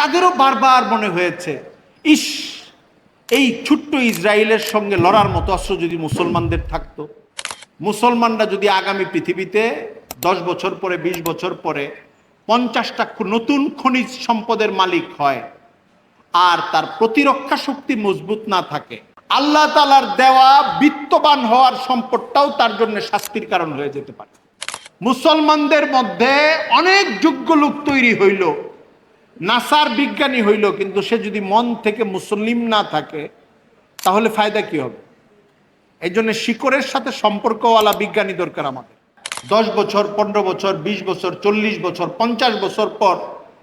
তাদেরও বারবার মনে হয়েছে, ইস, এই ছোট্ট ইসরায়েলের সঙ্গে লড়ার মতো অস্ত্র যদি মুসলমানদের থাকতো, মুসলমানরা যদি আগামী পৃথিবীতে 10 বছর পরে, 20 বছর পরে 50টা নতুন খনিজ সম্পদের মালিক হয়, আর তার প্রতিরক্ষা শক্তি মজবুত না থাকে, আল্লাহ তাআলার দেওয়া বিত্তবান হওয়ার সম্পদটাও তার জন্য শাস্তির কারণ হয়ে যেতে পারে। মুসলমানদের মধ্যে অনেক যোগ্য লোক তৈরি হইল, নাসার বিজ্ঞানী হইল, কিন্তু সে যদি মন থেকে মুসলিম না থাকে তাহলে ফায়দা কি হবে? এই জন্য শিকড়ের সাথে সম্পর্কওয়ালা বিজ্ঞানী দরকার আমাদের। 10 বছর, 15 বছর, 20 বছর, 40 বছর, 50 বছর পর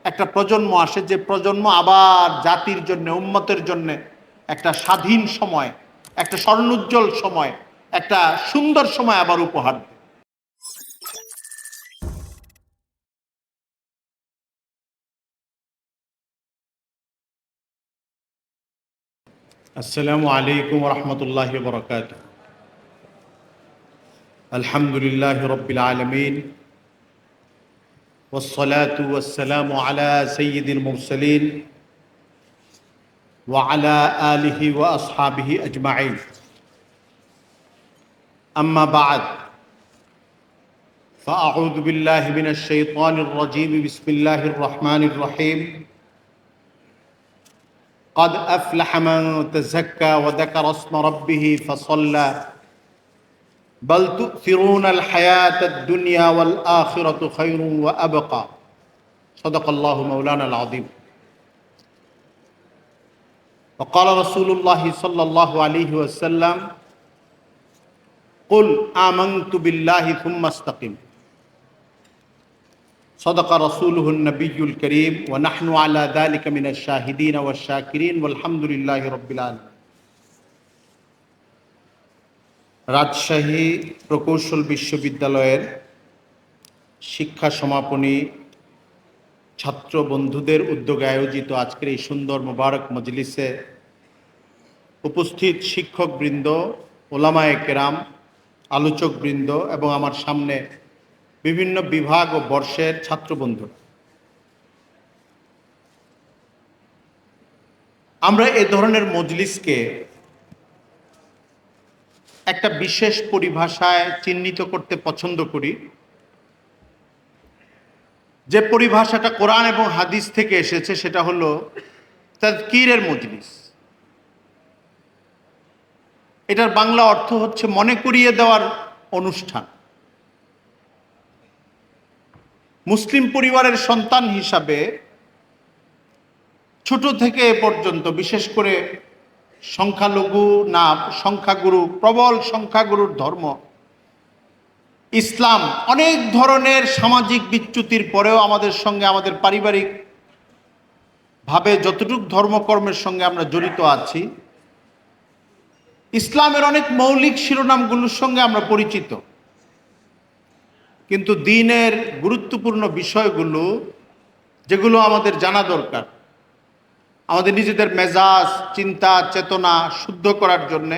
একটা প্রজন্ম আসে, যে প্রজন্ম আবার জাতির জন্য, উম্মতের জন্য একটা স্বাধীন সময়, একটা স্বর্ণোজ্জ্বল সময়, একটা সুন্দর সময় আবার উপহার দেয়। আসসালামু আলাইকুম ওয়া রাহমাতুল্লাহি ওয়া বারাকাতুহু। আলহামদুলিল্লাহি রাব্বিল আলামিন والصلاة والسلام على سيد المرسلين وعلى آله وأصحابه أجمعين. أما بعد، فأعوذ بالله من الشيطان الرجيم. بسم الله الرحمن الرحيم. قد أفلح من تزكى وذكر اسم ربه فصلى بل تؤثرون الحياة الدنيا والآخرة خير وأبقى. صدق الله مولانا العظيم. وقال رسول الله صلى الله عليه وسلم: قل آمنت بالله ثم استقم. صدق رسوله النبي الكريم ونحن على ذلك من الشاهدين والشاكرين والحمد لله رب العالمين. রাজশাহী প্রকৌশল বিশ্ববিদ্যালয়ের শিক্ষা সমাপনী ছাত্র বন্ধুদের উদ্যোগে আয়োজিত আজকের এই সুন্দর মোবারক মজলিসে উপস্থিত শিক্ষকবৃন্দ, ওলামায়ে কেরাম, আলোচকবৃন্দ এবং আমার সামনে বিভিন্ন বিভাগ ও বর্ষের ছাত্র বন্ধুরা, আমরা এ ধরনের মজলিসকে একটা বিশেষ পরিভাষায় চিহ্নিত করতে পছন্দ করি, যে পরিভাষাটা কোরআন এবং হাদিস থেকে এসেছে, সেটা হলো তাযকিরের মজলিস। এটার বাংলা অর্থ হচ্ছে মনে করিয়ে দেওয়ার অনুষ্ঠান। মুসলিম পরিবারের সন্তান হিসাবে ছোট থেকে এ পর্যন্ত, বিশেষ করে সংখ্যালঘু না সংখ্যাগুরু, প্রবল সংখ্যাগুরুর ধর্ম ইসলাম অনেক ধরনের সামাজিক বিচ্যুতির পরেও আমাদের সঙ্গে, আমাদের পারিবারিক ভাবে যতটুকু ধর্মকর্মের সঙ্গে আমরা জড়িত আছি, ইসলামের অনেক মৌলিক শিরোনামগুলোর সঙ্গে আমরা পরিচিত, কিন্তু দ্বীনের গুরুত্বপূর্ণ বিষয়গুলো যেগুলো আমাদের জানা দরকার, আমাদের নিজেদের মেজাজ, চিন্তা, চেতনা শুদ্ধ করার জন্যে,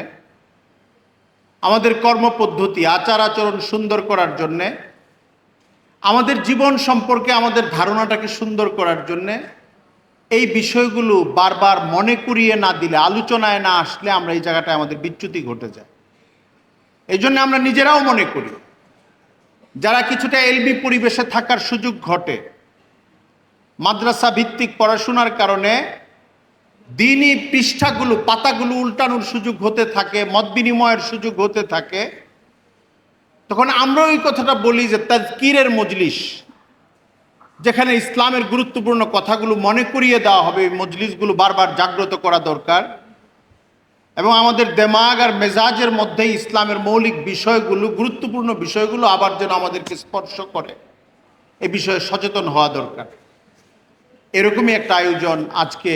আমাদের কর্মপদ্ধতি, আচার আচরণ সুন্দর করার জন্যে, আমাদের জীবন সম্পর্কে আমাদের ধারণাটাকে সুন্দর করার জন্যে, এই বিষয়গুলো বারবার মনে করিয়ে না দিলে, আলোচনায় না আসলে আমরা এই জায়গাটায় আমাদের বিচ্যুতি ঘটে যায়। এই জন্য আমরা নিজেরাও মনে করি, যারা কিছুটা এলবি পরিবেশে থাকার সুযোগ ঘটে, মাদ্রাসা ভিত্তিক পড়াশোনার কারণে দ্বীনি পৃষ্ঠাগুলো, পাতাগুলো উল্টানোর সুযোগ হতে থাকে, মত বিনিময়ের সুযোগ হতে থাকে, তখন আমরাও এই কথাটা বলি যে তাযকিরের মজলিস, যেখানে ইসলামের গুরুত্বপূর্ণ কথাগুলো মনে করিয়ে দেওয়া হবে, এই মজলিসগুলো বারবার জাগ্রত করা দরকার, এবং আমাদের দেমাগ আর মেজাজের মধ্যে ইসলামের মৌলিক বিষয়গুলো, গুরুত্বপূর্ণ বিষয়গুলো আবার যেন আমাদেরকে স্পর্শ করে, এ বিষয়ে সচেতন হওয়া দরকার। এরকমই একটা আয়োজন আজকে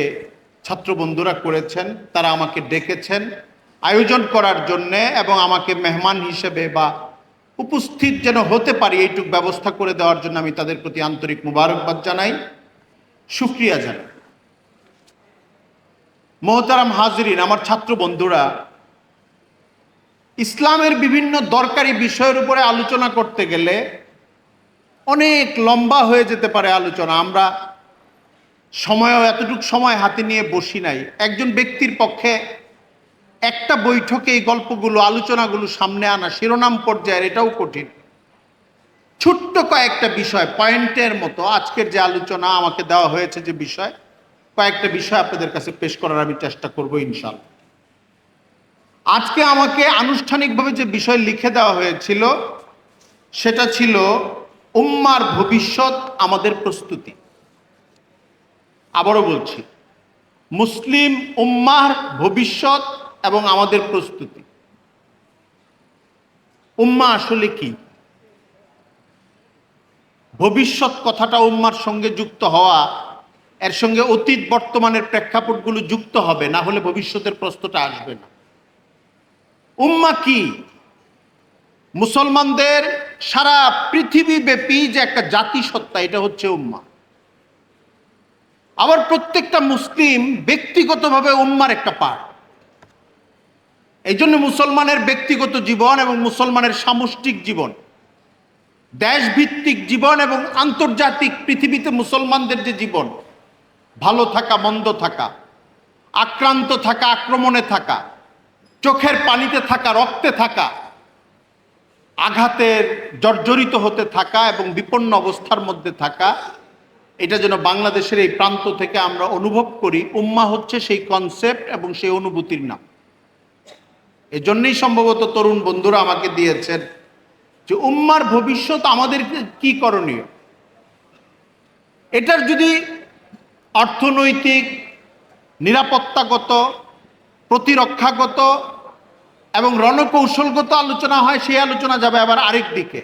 ছাত্র বন্ধুরা করেছেন। তারা আমাকে ডেকেছেন আয়োজন করার জন্যে, এবং আমাকে মেহমান হিসেবে বা উপস্থিত যেন হতে পারি এইটুক ব্যবস্থা করে দেওয়ার জন্য আমি তাদের প্রতি আন্তরিক মুবারকবাদ জানাই, শুকরিয়া জানাই। মোহতারাম হাজরিন, আমার ছাত্র বন্ধুরা, ইসলামের বিভিন্ন দরকারি বিষয়ের উপরে আলোচনা করতে গেলে অনেক লম্বা হয়ে যেতে পারে আলোচনা। আমরা সময়ও এতটুকু সময় হাতে নিয়ে বসি নাই। একজন ব্যক্তির পক্ষে একটা বৈঠকে এই গল্পগুলো আলোচনাগুলো সামনে আনা শিরোনাম পর্যায়ের এটাও কঠিন। ছোট্ট কয়েকটা বিষয় পয়েন্টের মতো আজকের যে আলোচনা আমাকে দেওয়া হয়েছে, যে বিষয়, কয়েকটা বিষয় আপনাদের কাছে পেশ করার আমি চেষ্টা করব ইনশাআল্লাহ। আজকে আমাকে আনুষ্ঠানিকভাবে যে বিষয় লিখে দেওয়া হয়েছিল সেটা ছিল উম্মার ভবিষ্যৎ, আমাদের প্রস্তুতি। আবারও বলছি, মুসলিম উম্মার ভবিষ্যৎ এবং আমাদের প্রস্তুতি। উম্মা আসলে কি? ভবিষ্যৎ কথাটা উম্মার সঙ্গে যুক্ত হওয়া, এর সঙ্গে অতীত বর্তমানের প্রেক্ষাপটগুলো যুক্ত হবে, না হলে ভবিষ্যতের প্রশ্নটা আসবে না। উম্মা কি? মুসলমানদের সারা পৃথিবীব্যাপী যে একটা জাতিসত্তা, এটা হচ্ছে উম্মা। আবার প্রত্যেকটা মুসলিম ব্যক্তিগতভাবে উম্মার একটা পার্ট। এই জন্য মুসলমানের ব্যক্তিগত জীবন এবং মুসলমানের সামষ্টিক জীবন, দেশভিত্তিক জীবন এবং আন্তর্জাতিক পৃথিবীতে মুসলমানদের যে জীবন, ভালো থাকা, মন্দ থাকা, আক্রান্ত থাকা, আক্রমণে থাকা, চোখের পানিতে থাকা, রক্তে থাকা, আঘাতের জর্জরিত হতে থাকা এবং বিপন্ন অবস্থার মধ্যে থাকা, এটা যেন বাংলাদেশের এই প্রান্ত থেকে আমরা অনুভব করি। উম্মা হচ্ছে সেই কনসেপ্ট এবং সেই অনুভূতির নাম। এজন্যই সম্ভবত তরুণ বন্ধুরা আমাকে দিয়েছেন যে উম্মার ভবিষ্যৎ আমাদের কি করণীয়। এটার যদি অর্থনৈতিক, নিরাপত্তাগত, প্রতিরক্ষাগত এবং রণকৌশলগত আলোচনা হয়, সেই আলোচনা যাবে আবার আরেক দিকে।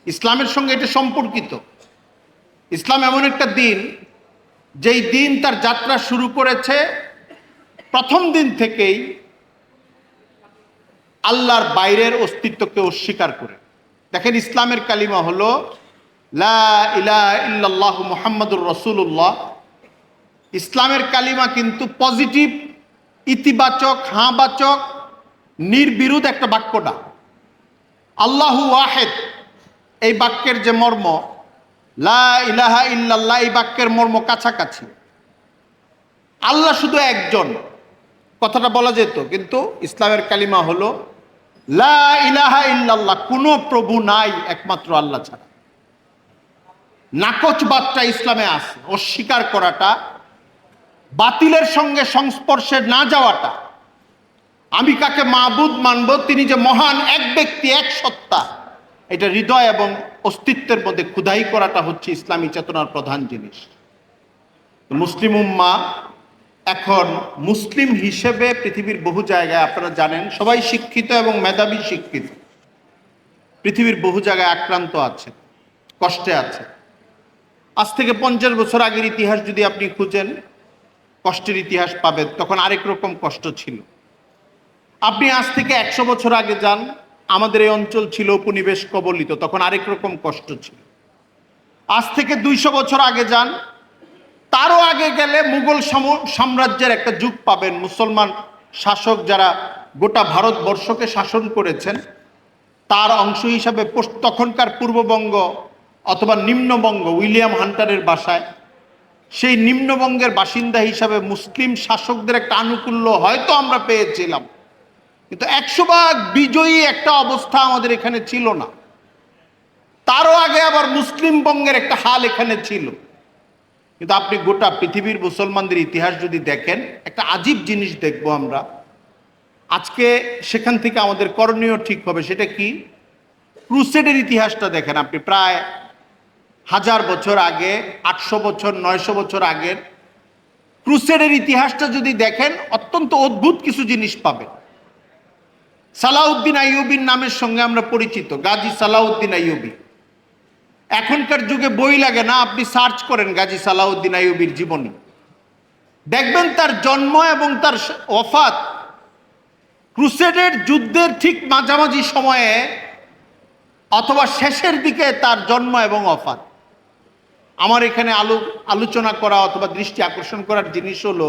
ইসলামের সঙ্গে এটা সম্পর্কিত। ইসলাম এমন একটা দিন, যেই দিন তার যাত্রা শুরু করেছে প্রথম দিন থেকেই আল্লাহর বাইরের অস্তিত্বকে অস্বীকার করে। দেখেন, ইসলামের কালিমা হলো লা ইলাহা ইল্লাল্লাহু মুহাম্মাদুর রাসূলুল্লাহ। ইসলামের কালিমা কিন্তু পজিটিভ, ইতিবাচক, হাঁবাচক, নির্বিরোধ একটা বাক্যটা। আল্লাহু ওয়াহিদ, এই বাক্যের যে মর্ম, লা ইলাহা ইল্লাল্লাহ, এই বাক্যের মর্ম কাছাকাছি। আল্লাহ শুধু একজন, কথাটা বলা যেত, কিন্তু ইসলামের কালিমা হলো লা ইলাহা ইল্লাল্লাহ, কোনো প্রভু নাই একমাত্র আল্লাহ ছাড়া। নাকচবাদটা ইসলামে আছে, অস্বীকার করাটা, বাতিলের সঙ্গে সংস্পর্শে না যাওয়াটা। আমি কাকে মাবুদ মানব, তিনি যে মহান এক ব্যক্তি, এক সত্তা, এটা হৃদয় এবং অস্তিত্বের মধ্যে খুদাই করাটা হচ্ছে ইসলামী চেতনার প্রধান জিনিস। মুসলিম উম্মাহ এখন মুসলিম হিসেবে পৃথিবীর বহু জায়গায়, আপনারা জানেন সবাই শিক্ষিত এবং মেধাবী শিক্ষিত, পৃথিবীর বহু জায়গায় আক্রান্ত আছে, কষ্টে আছে। আজ থেকে 50 বছর আগের ইতিহাস যদি আপনি খুঁজেন, কষ্টের ইতিহাস পাবেন। তখন আরেক রকম কষ্ট ছিল। আপনি আজ থেকে 100 বছর আগে যান, আমাদের এই অঞ্চল ছিল উপনিবেশ কবলিত, তখন আরেক রকম কষ্ট ছিল। আজ থেকে 200 বছর আগে যান, তারও আগে গেলে মুঘল সাম্রাজ্যের একটা যুগ পাবেন। মুসলমান শাসক যারা গোটা ভারতবর্ষকে শাসন করেছেন, তার অংশ হিসাবে তখনকার পূর্ববঙ্গ অথবা নিম্নবঙ্গ, উইলিয়াম হান্টারের বাসায়, সেই নিম্নবঙ্গের বাসিন্দা হিসাবে মুসলিম শাসকদের একটা আনুকূল্য হয়তো আমরা পেয়েছিলাম, কিন্তু 100 ভাগ বিজয়ী একটা অবস্থা আমাদের এখানে ছিল না। তারও আগে আবার মুসলিম বঙ্গের একটা হাল এখানে ছিল। কিন্তু আপনি গোটা পৃথিবীর মুসলমানদের ইতিহাস যদি দেখেন, একটা আজীব জিনিস দেখবো আমরা। আজকে সেখান থেকে আমাদের করণীয় ঠিক হবে। সেটা কি? ক্রুসেডের ইতিহাসটা দেখেন আপনি। প্রায় 1000 বছর আগে, 800 বছর, 900 বছর আগের ক্রুসেডের ইতিহাসটা যদি দেখেন, অত্যন্ত অদ্ভুত কিছু জিনিস পাবেন। সালাউদ্দিন আইয়ুবীর নামের সঙ্গে আমরা পরিচিত, গাজী সালাউদ্দিন আইয়ুবী। এখনকার যুগে বই লাগে না, আপনি সার্চ করেন গাজী সালাউদ্দিন আইয়ুবীর জীবনী, দেখবেন তার জন্ম এবং তার ওফাত ক্রুসেডের যুদ্ধের ঠিক মাঝামাঝি সময়ে অথবা শেষের দিকে তার জন্ম এবং ওফাত। আমার এখানে আলোচনা করা অথবা দৃষ্টি আকর্ষণ করার জিনিস হলো,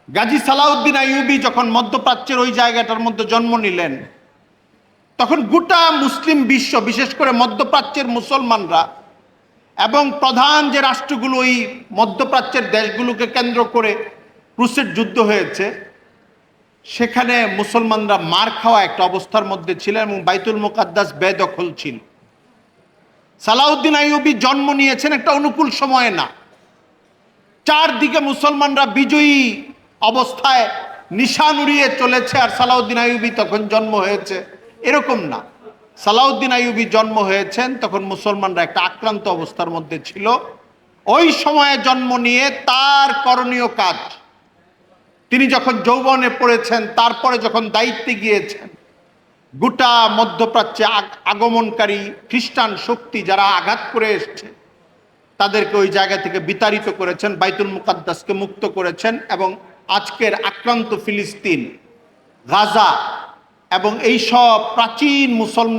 গাজী সালাউদ্দিন আইয়ুবী যখন মধ্যপ্রাচ্যের ওই জায়গাটার মধ্যে জন্ম নিলেন, তখন গোটা মুসলিম বিশ্ব, বিশেষ করে মধ্যপ্রাচ্যের মুসলমানরা এবং প্রধান যে রাষ্ট্রগুলো ওই মধ্যপ্রাচ্যের দেশগুলোকে কেন্দ্র করে ক্রুসেড যুদ্ধ হয়েছে, সেখানে মুসলমানরা মার খাওয়া একটা অবস্থার মধ্যে ছিল এবং বাইতুল মুকাদ্দাস বেদখল ছিল। সালাউদ্দিন আইয়ুবী জন্ম নিয়েছেন একটা অনুকূল সময়ে না। চারদিকে মুসলমানরা বিজয়ী অবস্থায় নিশান উড়িয়ে চলেছে, আর সালাউদ্দিন আইয়ুবী তখন জন্ম হয়েছে, এরকম না। সালাউদ্দিন আইয়ুবী জন্ম হয়েছেন তখন মুসলমানরা একটা আক্রান্ত অবস্থার মধ্যে ছিল। ওই সময়ে জন্ম নিয়ে তার করণীয় কাজ, তিনি যখন যৌবনে পড়েছেন, তারপরে যখন দায়িত্বে গিয়েছেন, গোটা মধ্যপ্রাচ্যে আগমনকারী খ্রিস্টান শক্তি যারা আঘাত করে এসছে তাদেরকে ওই জায়গা থেকে বিতাড়িত করেছেন, বাইতুল মুকাদ্দাসকে মুক্ত করেছেন এবং আজকের আক্রান্ত ফিলিস্তিন, গাজা এবং এই সব প্রাচীন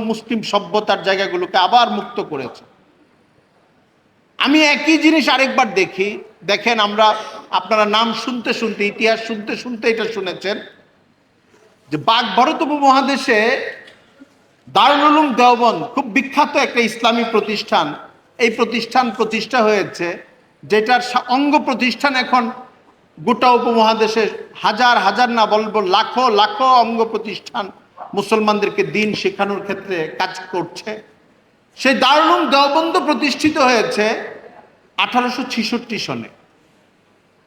মুসলিম সভ্যতার জায়গাগুলোকে আবার মুক্ত করেছে। আমি একই জিনিস আরেকবার দেখি, দেখেন আপনারা নাম শুনতে শুনতে, ইতিহাস শুনতে শুনতে এটা শুনেছেন যে ভারত উপমহাদেশে দারুল উলুম দেওবন্দ খুব বিখ্যাত একটা ইসলামী প্রতিষ্ঠান। এই প্রতিষ্ঠান প্রতিষ্ঠা হয়েছে, যেটার অঙ্গ প্রতিষ্ঠান এখন গোটা উপমহাদেশে হাজার হাজার না বলবো লাখো লাখো অঙ্গ প্রতিষ্ঠান মুসলমানদেরকে দিন শেখানোর ক্ষেত্রে কাজ করছে। সেই দারুল উলুম দেওবন্দ প্রতিষ্ঠিত হয়েছে 1866 সনে।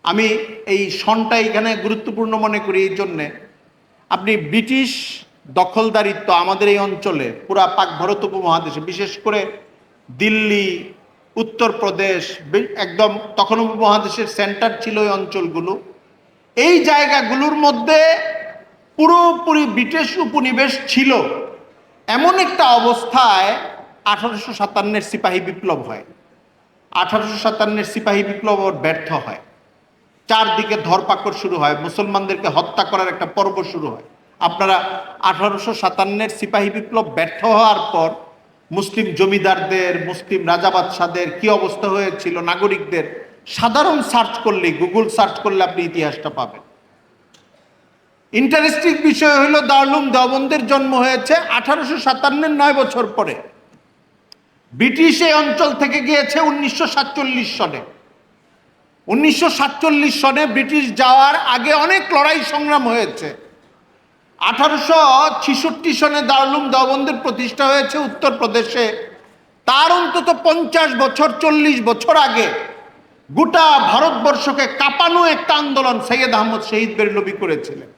আমি এই সনটা এখানে গুরুত্বপূর্ণ মনে করি এই জন্যে, আপনি ব্রিটিশ দখলদারিত্ব আমাদের এই অঞ্চলে, পুরা পাক ভারত উপমহাদেশে, বিশেষ করে দিল্লি, উত্তরপ্রদেশ, একদম তখন উপমহাদেশের সেন্টার ছিল এই অঞ্চলগুলো। এই জায়গাগুলোর মধ্যে পুরোপুরি ব্রিটিশ উপনিবেশ ছিল। এমন একটা অবস্থায় 1857-এর সিপাহী বিপ্লব হয়। 1857-এর সিপাহী বিপ্লব ব্যর্থ হয়, চারদিকে ধরপাকড় শুরু হয়, মুসলমানদেরকে হত্যা করার একটা পর্ব শুরু হয়। আপনারা 1857-এর সিপাহী বিপ্লব ব্যর্থ হওয়ার পর মুসলিম জমিদারদের, মুসলিম রাজা বাদশাদের কি অবস্থা হয়েছিল, নাগরিকদের, সাধারণ সার্চ করলে, গুগল সার্চ করলে আপনি ইতিহাসটা পাবেন। ইন্টারেস্টিং বিষয় হলো দারুল উলুম দেওবন্দের জন্ম হয়েছে 1857-এর 9 বছর পরে। ব্রিটিশ এই অঞ্চল থেকে গিয়েছে 1947 সনে। 1947 সনে ব্রিটিশ যাওয়ার আগে অনেক লড়াই সংগ্রাম হয়েছে। 1866 সনে দারুল উলুম দেওবন্দের প্রতিষ্ঠা হয়েছে উত্তরপ্রদেশে। তার অন্তত 50 বছর 40 বছর আগে গোটা ভারতবর্ষকে কাঁপানো একটা আন্দোলন সৈয়দ আহমদ শহীদ বেরলভী করেছিলেন,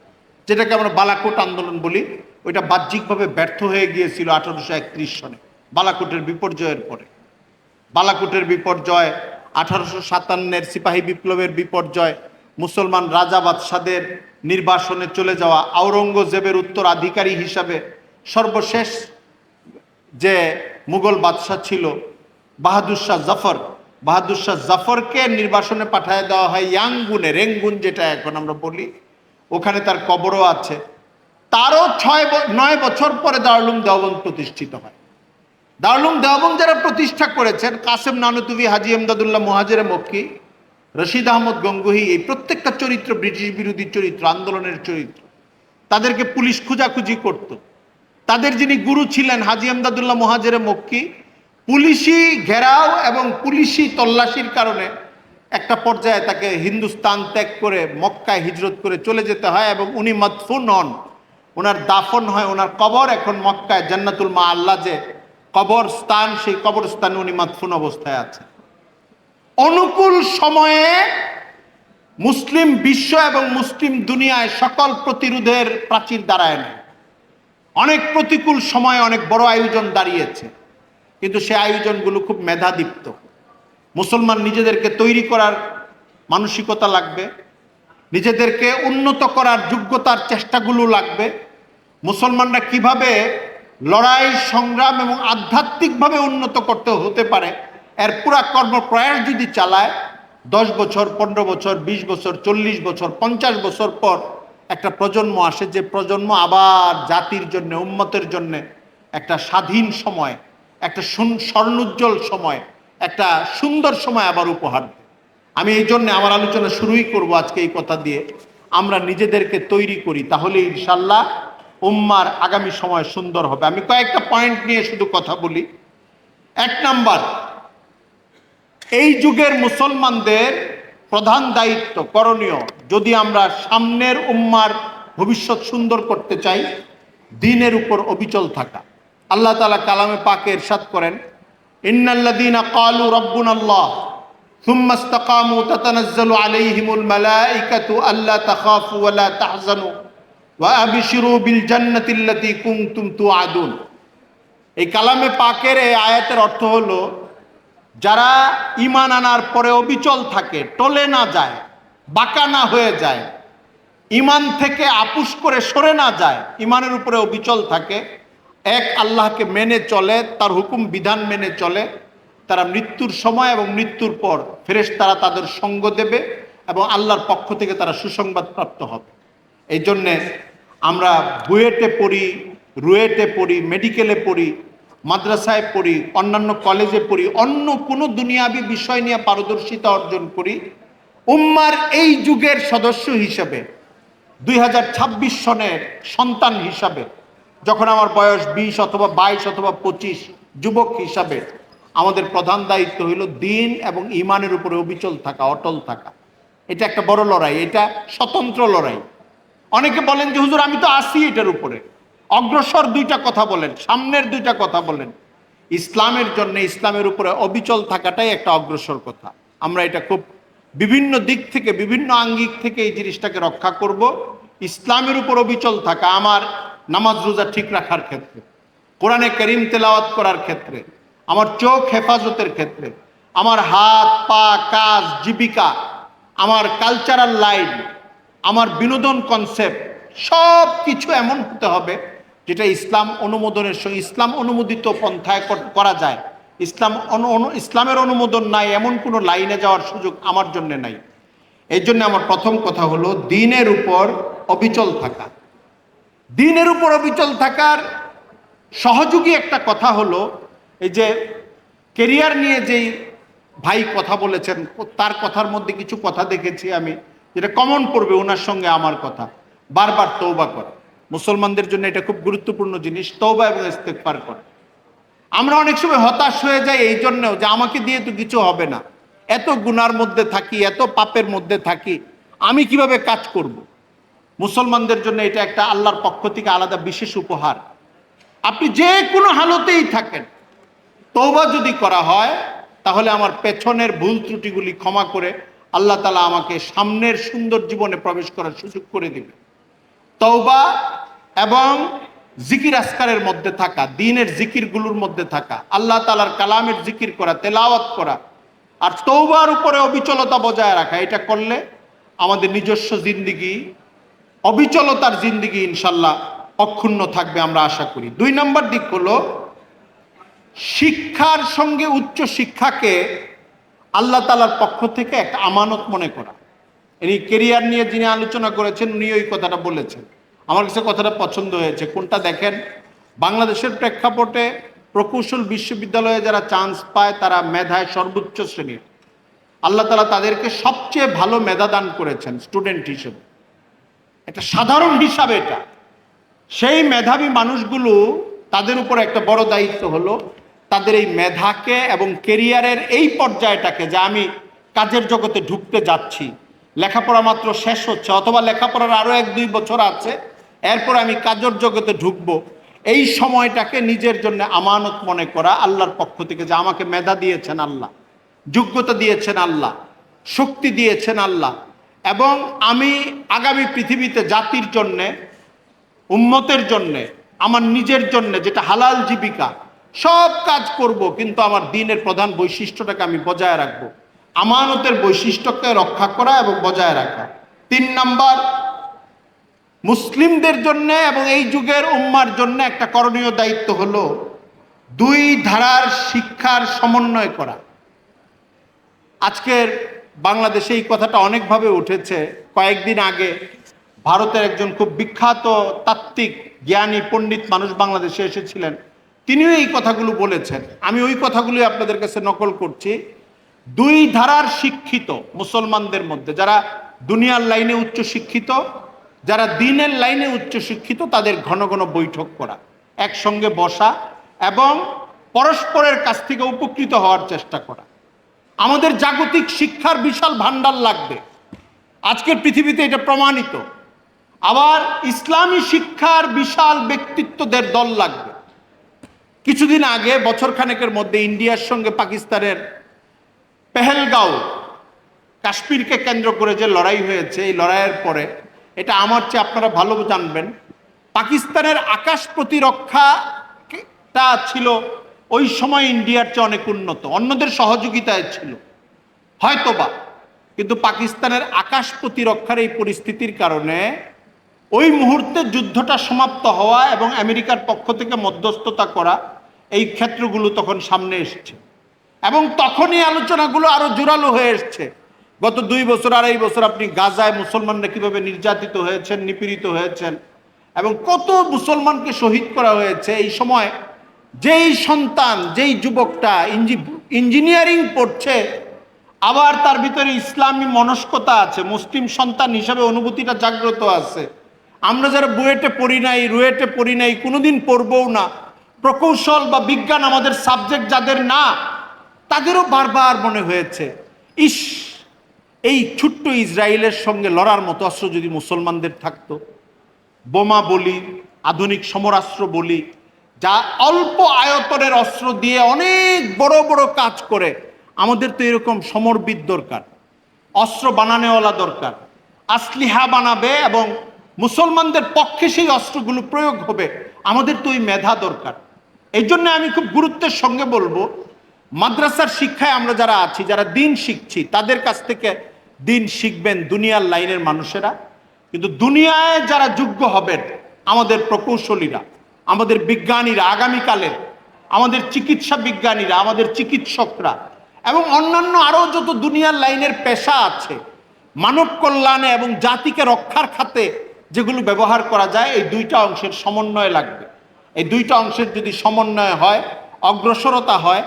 যেটাকে আমরা বালাকোট আন্দোলন বলি। ওইটা বাহ্যিকভাবে ব্যর্থ হয়ে গিয়েছিল 1831 সনে বালাকোটের বিপর্যয়ের পরে। বালাকোটের বিপর্যয়, 1857-এর সিপাহী বিপ্লবের বিপর্যয়, মুসলমান রাজা বাদশাদের নির্বাসনে চলে যাওয়া, আওরঙ্গজেবের উত্তরাধিকারী হিসাবে সর্বশেষ যে মুঘল বাদশাহ ছিল বাহাদুর শাহ জাফর, বাহাদুর শাহ জাফরকে নির্বাসনে পাঠিয়ে দেওয়া হয় ইয়াঙ্গুনে, রেঙ্গুন যেটা এখন আমরা বলি, ওখানে তার কবরও আছে। তারও 9 বছর পরে দারুল উলুম দেওবন্দ প্রতিষ্ঠিত হয়। দারুল উলুম দেওবন্দ যারা প্রতিষ্ঠা করেছেন, কাসেম নানুতুবি, হাজী এমদাদুল্লাহ মুহাজিরে মক্কি, রশিদ আহমদ গঙ্গুহি, এই প্রত্যেকটা চরিত্র ব্রিটিশ বিরোধী চরিত্র, আন্দোলনের চরিত্র। তাদেরকে পুলিশ খোঁজাখুঁজি করত। তাদের যিনি গুরু ছিলেন হাজী এমদাদুল্লাহ মুহাজিরে মক্কি, পুলিশি ঘেরাও এবং পুলিশি তল্লাশির কারণে একটা পর্যায়ে তাকে হিন্দুস্তান ত্যাগ করে মক্কায় হিজরত করে চলে যেতে হয় এবং উনি মাদফুন হন, ওনার দাফন হয়। ওনার কবর এখন মক্কায় জান্নাতুল মা আল্লাহ যে কবরস্থান, সেই কবরস্থানে উনি মাদফুন অবস্থায় আছে। অনুকূল সময়ে মুসলিম বিশ্ব এবং মুসলিম দুনিয়ায় সকল প্রতিরোধের প্রাচীর দাঁড়ায় নেয়। অনেক প্রতিকূল সময়ে অনেক বড় আয়োজন দাঁড়িয়েছে, কিন্তু সে আয়োজনগুলো খুব মেধাদীপ্ত। মুসলমান নিজেদেরকে তৈরি করার মানসিকতা লাগবে, নিজেদেরকে উন্নত করার যোগ্যতার চেষ্টাগুলো লাগবে। মুসলমানরা কিভাবে লড়াই সংগ্রাম এবং আধ্যাত্মিকভাবে উন্নত করতে হতে পারে, এর পুরা কর্মপ্রয়াস যদি চালায়, 10 বছর, 15 বছর, 20 বছর, 40 বছর, 50 বছর পর একটা প্রজন্ম আসে, যে প্রজন্ম আবার জাতির জন্য, উম্মতের জন্য একটা স্বাধীন সময়, একটা স্বর্ণোজ্জ্বল সময়, একটা সুন্দর সময় আবার উপহার দেয়। আমি এই জন্য আমার আলোচনা শুরুই করব আজকে এই কথা দিয়ে, আমরা নিজেদেরকে তৈরি করি, তাহলে ইনশাল্লাহ উম্মার আগামী সময় সুন্দর হবে। আমি কয়েকটা পয়েন্ট নিয়ে শুধু কথা বলি। 1 নাম্বার, এই যুগের মুসলমানদের প্রধান দায়িত্ব করণীয়, যদি আমরা সামনের উম্মার ভবিষ্যৎ সুন্দর করতে চাই, দ্বীনের উপর অবিচল থাকা। আল্লাহ তাআলা কালামে পাকে ইরশাদ করেন, ইন্নাল্লাযীনা ক্বালু রাব্বুনাল্লাহ সুম্মা ইসতাকামু তাতানাজ্জালু আলাইহিমুল মালাইকাতু আল্লা তাখাফু ওয়া লা তাহজানু ওয়া আবশিরু বিল জান্নাতিল্লাতী কুনতুম তুআদুন। এই কালামে পাকের এই আয়াতের অর্থ হলো, যারা ঈমান আনার পরে অবিচল থাকে, টলে না যায়, বাঁকা না হয়ে যায়, ঈমান থেকে আপুস করে সরে না যায়, ঈমানের উপরে অবিচল থাকে, এক আল্লাহকে মেনে চলে, তার হুকুম বিধান মেনে চলে, তারা মৃত্যুর সময় এবং মৃত্যুর পর ফেরেশতারা তাদের সঙ্গ দেবে এবং আল্লাহর পক্ষ থেকে তারা সুসংবাদ প্রাপ্ত হবে। এই জন্যে আমরা বুয়েটে পড়ি, রুয়েটে পড়ি, মেডিকেলে পড়ি, মাদ্রাসায় পড়ি, অন্যান্য কলেজে পড়ি, অন্য কোনো দুনিয়াবি বিষয় নিয়ে পারদর্শিতা অর্জন করি, উম্মার এই যুগের সদস্য হিসেবে 2026 সনের সন্তান হিসাবে, যখন আমার বয়স 20 অথবা 22 অথবা 25, যুবক হিসাবে আমাদের প্রধান দায়িত্ব হইল দ্বীন এবং ঈমানের উপরে অবিচল থাকা, অটল থাকা। এটা একটা বড় লড়াই, এটা স্বতন্ত্র লড়াই। অনেকে বলেন যে হুজুর আমি তো আসি এটার উপরে, অগ্রসর দুইটা কথা বলেন, সামনের দুইটা কথা বলেন। ইসলামের জন্য ইসলামের উপরে অবিচল থাকাটাই একটা অগ্রসর কথা। আমরা এটা খুব বিভিন্ন দিক থেকে, বিভিন্ন আঙ্গিক থেকে এই জিনিসটাকে রক্ষা করব। ইসলামের উপর অবিচল থাকা আমার নামাজ রোজা ঠিক রাখার ক্ষেত্রে, কোরআনে কারীম তেলাওয়াত করার ক্ষেত্রে, আমার চোখ হেফাজতের ক্ষেত্রে, আমার হাত পা কাজ জীবিকা, আমার কালচারাল লাইন, আমার বিনোদন কনসেপ্ট, সব কিছু এমন হতে হবে যেটা ইসলাম অনুমোদনের সঙ্গে, ইসলাম অনুমোদিত পন্থায় করা যায়। ইসলামের অনুমোদন নাই এমন কোনো লাইনে যাওয়ার সুযোগ আমার জন্য নাই। এই জন্য আমার প্রথম কথা হলো দ্বীনের উপর অবিচল থাকা। দ্বীনের উপর অবিচল থাকার সহযোগী একটা কথা হলো, এই যে কেরিয়ার নিয়ে যেই ভাই কথা বলেছেন, তার কথার মধ্যে কিছু কথা দেখেছি আমি, যেটা কমন পড়বে ওনার সঙ্গে আমার কথা, বারবার তওবা করা। মুসলমানদের জন্য এটা খুব গুরুত্বপূর্ণ জিনিস, তওবা এবং ইস্তেগফার করা। আমরা অনেক সময় হতাশ হয়ে যাই এই জন্যও যে আমাকে দিয়ে তো কিছু হবে না, এত গুনার মধ্যে থাকি, এত পাপের মধ্যে থাকি, আমি কিভাবে কাজ করব। মুসলমানদের জন্য এটা একটা আল্লাহর পক্ষ থেকে আলাদা বিশেষ উপহার। আপনি যে কোনো হালতেই থাকেন, তওবা যদি করা হয়, তাহলে আমার পেছনের ভুল ত্রুটিগুলি ক্ষমা করে আল্লাহ তাআলা আমাকে সামনের সুন্দর জীবনে প্রবেশ করার সুযোগ করে দিবে। তওবা এবং জিকির আসকারের মধ্যে থাকা, দ্বীনের জিকিরগুলোর মধ্যে থাকা, আল্লাহ তাআলার কালামের জিকির করা, তেলাওয়াত করা, আর তওবার উপরে অবিচলতা বজায় রাখা, এটা করলে আমাদের নিজস্ব জিন্দিগি, অবিচলতার জিন্দিগি ইনশাল্লাহ অক্ষুণ্ণ থাকবে, আমরা আশা করি। 2 নম্বর দিক হলো, শিক্ষার সঙ্গে উচ্চ শিক্ষাকে আল্লাহ তাআলার পক্ষ থেকে একটা আমানত মনে করা। এই কেরিয়ার নিয়ে যিনি আলোচনা করেছেন উনি ওই কথাটা বলেছেন, আমার কাছে কথাটা পছন্দ হয়েছে। কোনটা দেখেন, বাংলাদেশের প্রেক্ষাপটে প্রকৌশল বিশ্ববিদ্যালয়ে যারা চান্স পায় তারা মেধায় সর্বোচ্চ শ্রেণীর, আল্লাহ তাআলা তাদেরকে সবচেয়ে ভালো মেধা দান করেছেন স্টুডেন্ট হিসেবে, একটা সাধারণ হিসাবে। এটা সেই মেধাবী মানুষগুলো, তাদের উপর একটা বড় দায়িত্ব হলো তাদের এই মেধাকে এবং কেরিয়ারের এই পর্যায়টাকে, যে আমি কাজের জগতে ঢুকতে যাচ্ছি, লেখাপড়া মাত্র শেষ হচ্ছে অথবা লেখাপড়ার আরও 1-2 বছর আছে, এরপর আমি কাজের জগতে ঢুকবো, এই সময়টাকে নিজের জন্য আমানত মনে করা আল্লাহর পক্ষ থেকে, যে আমাকে মেধা দিয়েছেন আল্লাহ, যোগ্যতা দিয়েছেন আল্লাহ, শক্তি দিয়েছেন আল্লাহ, এবং আমি আগামী পৃথিবীতে জাতির জন্যে, উম্মতের জন্যে, আমার নিজের জন্যে যেটা হালাল জীবিকা, সব কাজ করব, কিন্তু আমার দ্বীনের প্রধান বৈশিষ্ট্যটাকে আমি বজায় রাখবো। আমানতের বৈশিষ্ট্যকে রক্ষা করা এবং বজায় রাখা। 3 নাম্বার, মুসলিমদের জন্য এবং এই যুগের উম্মার জন্য একটা করণীয় দায়িত্ব হলো 2 ধারার শিক্ষার সমন্বয় করা। আজকের বাংলাদেশে এই কথাটা অনেকভাবে উঠেছে। কয়েকদিন আগে ভারতের একজন খুব বিখ্যাত তাত্ত্বিক, জ্ঞানী, পণ্ডিত মানুষ বাংলাদেশে এসেছিলেন, তিনিও এই কথাগুলো বলেছেন। আমি ওই কথাগুলোই আপনাদের কাছে নকল করছি। 2 ধারার শিক্ষিত মুসলমানদের মধ্যে, যারা দুনিয়ার লাইনে উচ্চ শিক্ষিত, যারা দ্বীনের লাইনে উচ্চ শিক্ষিত, তাদের ঘন ঘন বৈঠক করা, একসঙ্গে বসা এবং পরস্পরের কাছ থেকে উপকৃত হওয়ার চেষ্টা করা। আমাদের জাগতিক শিক্ষার বিশাল ভান্ডার লাগবে, আজকের পৃথিবীতে এটা প্রমাণিত। আবার ইসলামী শিক্ষার বিশাল ব্যক্তিত্বদের দল লাগবে। কিছুদিন আগে, বছর খানেকের মধ্যে ইন্ডিয়ার সঙ্গে পাকিস্তানের পেহেলগাঁও, কাশ্মীরকে কেন্দ্র করে যে লড়াই হয়েছে, এই লড়াইয়ের পরে, এটা আমার চেয়ে আপনারা ভালো জানবেন, পাকিস্তানের আকাশ প্রতিরক্ষাটা ছিল ওই সময় ইন্ডিয়ার চেয়ে অনেক উন্নত, অন্যদের সহযোগিতায় ছিল হয়তোবা, কিন্তু পাকিস্তানের আকাশ প্রতিরক্ষার এই পরিস্থিতির কারণে ওই মুহূর্তে যুদ্ধটা সমাপ্ত হওয়া এবং আমেরিকার পক্ষ থেকে মধ্যস্থতা করা, এই ক্ষেত্রগুলো তখন সামনে এসেছে এবং তখনই আলোচনাগুলো আরো জোরালো হয়ে এসছে। গত 2 বছর 2.5 বছর আপনি গাজায় মুসলমানরা কিভাবে নির্যাতিত হয়েছেন, নিপীড়িত হয়েছেন এবং কত মুসলমানকে শহীদ করা হয়েছে। এই সময় যেই সন্তান, যেই যুবকটা ইঞ্জিনিয়ারিং পড়ছে, আবার তার ভিতরে ইসলামী মনস্কতা আছে, মুসলিম সন্তান হিসাবে অনুভূতিটা জাগ্রত আছে। আমরা যারা বুয়েটে পড়ি নাই, রুয়েটে পড়ি নাই, কোনোদিন পড়বও না, প্রকৌশল বা বিজ্ঞান আমাদের সাবজেক্ট যাদের না, তাদেরও বারবার মনে হয়েছে, ইস, এই ছোট্ট ইসরায়েলের সঙ্গে লড়ার মতো অস্ত্র যদি মুসলমানদের থাকতো, বোমা বলি, আধুনিক সমরাস্ত্র বলি, যা অল্প আয়তনের অস্ত্র দিয়ে অনেক বড় বড় কাজ করে, আমাদের তো এরকম সমরবিদ দরকার, অস্ত্র বানানোওয়ালা দরকার, আসলিহা বানাবে এবং মুসলমানদের পক্ষে সেই অস্ত্রগুলো প্রয়োগ হবে, আমাদের তো ওই মেধা দরকার। এই জন্য আমি খুব গুরুত্বের সঙ্গে বলবো, মাদ্রাসার শিক্ষায় আমরা যারা আছি, যারা দিন শিখছি, তাদের কাছ থেকে দিন শিখবেন দুনিয়ার লাইনের মানুষেরা, কিন্তু দুনিয়ায় যারা যোগ্য হবেন, আমাদের প্রকৌশলীরা, আমাদের বিজ্ঞানীরা, আগামীকালের আমাদের চিকিৎসা বিজ্ঞানীরা, আমাদের চিকিৎসকরা এবং অন্যান্য আরও যত দুনিয়ার লাইনের পেশা আছে, মানব কল্যাণে এবং জাতিকে রক্ষার খাতে যেগুলো ব্যবহার করা যায়, এই দুইটা অংশের সমন্বয় লাগবে। এই দুইটা অংশের যদি সমন্বয় হয়, অগ্রসরতা হয়,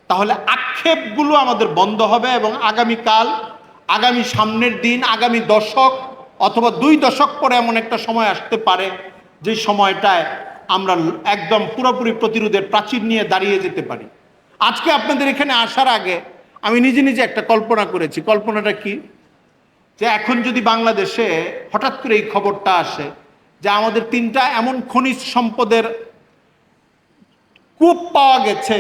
তাহলে আক্ষেপগুলো আমাদের বন্ধ হবে এবং আগামীকাল, আগামী সামনের দিন, আগামী দশক অথবা 2 দশক পরে এমন একটা সময় আসতে পারে যে সময়টায় আমরা একদম পুরোপুরি প্রতিরোধের প্রাচীর নিয়ে দাঁড়িয়ে যেতে পারি। আজকে আপনাদের এখানে আসার আগে আমি নিজে নিজে একটা কল্পনা করেছি। কল্পনাটা কি, যে এখন যদি বাংলাদেশে হঠাৎ করে এই খবরটা আসে যে আমাদের 3টা এমন খনিজ সম্পদের কূপ পাওয়া গেছে,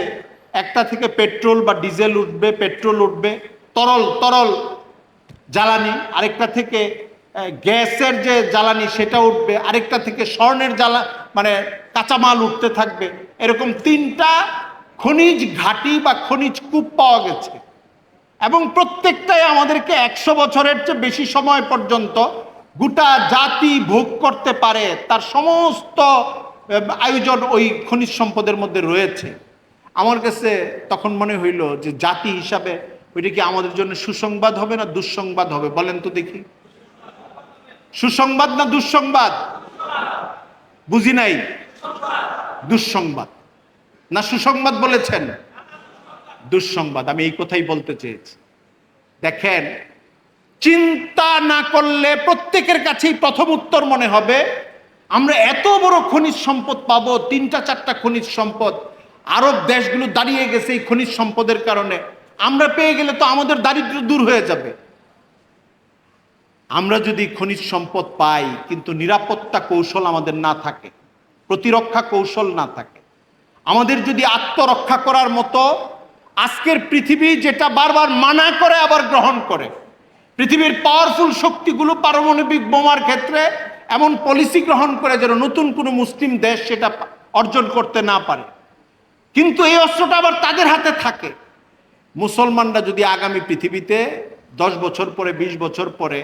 একটা থেকে পেট্রোল বা ডিজেল উঠবে, পেট্রোল উঠবে, তরল জ্বালানি, আরেকটা থেকে গ্যাসের যে জ্বালানি সেটা উঠবে, আরেকটা থেকে স্বর্ণের মানে কাঁচামাল উঠতে থাকবে। এরকম 3টা খনিজ ঘাঁটি বা খনিজ কূপ পাওয়া গেছে এবং প্রত্যেকটাই আমাদেরকে 100 বছরের চেয়ে বেশি সময় পর্যন্ত গোটা জাতি ভোগ করতে পারে, তার সমস্ত আয়োজন ওই খনিজ সম্পদের মধ্যে রয়েছে। আমার কাছে তখন মনে হইল যে জাতি হিসাবে ওইটা কি আমাদের জন্য সুসংবাদ হবে না দুঃসংবাদ হবে? বলেন তো দেখি, সুসংবাদ না দুঃসংবাদ? বুঝি নাই, দুঃসংবাদ না সুসংবাদ বলেছেন? দুঃসংবাদ। আমি এই কথাই বলতে চেয়েছি। দেখেন, চিন্তা না করলে প্রত্যেকের কাছেই প্রথম উত্তর মনে হবে, আমরা এত বড় খনিজ সম্পদ পাবো, 3টা 4টা খনিজ সম্পদ, আরব দেশগুলো দাঁড়িয়ে গেছে এই খনিজ সম্পদের কারণে, আমরা পেয়ে গেলে তো আমাদের দারিদ্র দূর হয়ে যাবে। আমরা যদি খনিজ সম্পদ পাই কিন্তু নিরাপত্তা কৌশল আমাদের না থাকে, প্রতিরক্ষা কৌশল না থাকে, আমাদের যদি আত্মরক্ষা করার মতো, আজকের পৃথিবী যেটা বারবার মানা করে আবার গ্রহণ করে, পৃথিবীর পাওয়ারফুল শক্তিগুলো পারমাণবিক বোমার ক্ষেত্রে এমন পলিসি গ্রহণ করে যেন নতুন কোনো মুসলিম দেশ সেটা অর্জন করতে না পারে, কিন্তু এই অস্ত্রটা আবার তাদের হাতে থাকে। মুসলমানরা যদি আগামী পৃথিবীতে 10 বছর পরে, 20 বছর পরে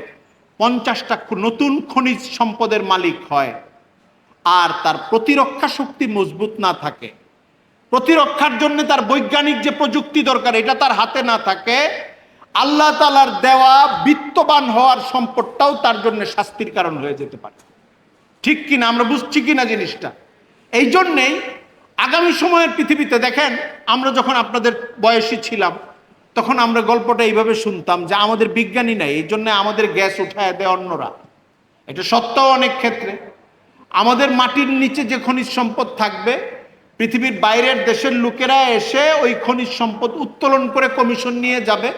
50টা নতুন খনিজ সম্পদের মালিক হয় আর তার প্রতিরক্ষা শক্তি মজবুত না থাকে, প্রতিরক্ষার জন্য তার বৈজ্ঞানিক যে প্রযুক্তি দরকার এটা তার হাতে না থাকে, আল্লাহ তাআলার দেওয়া বিত্তবান হওয়ার সম্পদটাও তার জন্য শাস্তির কারণ হয়ে যেতে পারে। ঠিক কিনা? আমরা বুঝছি কিনা জিনিসটা? এই জন্যেই আগামী সময়ের পৃথিবীতে দেখেন, আমরা যখন আপনাদের বয়সী ছিলাম তখন আমরা গল্পটা এইভাবে শুনতাম যে আমাদের বিজ্ঞানী নাই, এই জন্য আমাদের গ্যাস উঠায় দেয় অন্যরা। এটা সত্য অনেক ক্ষেত্রে। আমাদের মাটির নিচে যে খনিজ সম্পদ থাকবে, পৃথিবীর বাইরের দেশের লোকেরা এসে ওই খনিজ সম্পদ উত্তোলন করে কমিশন নিয়ে যাবে,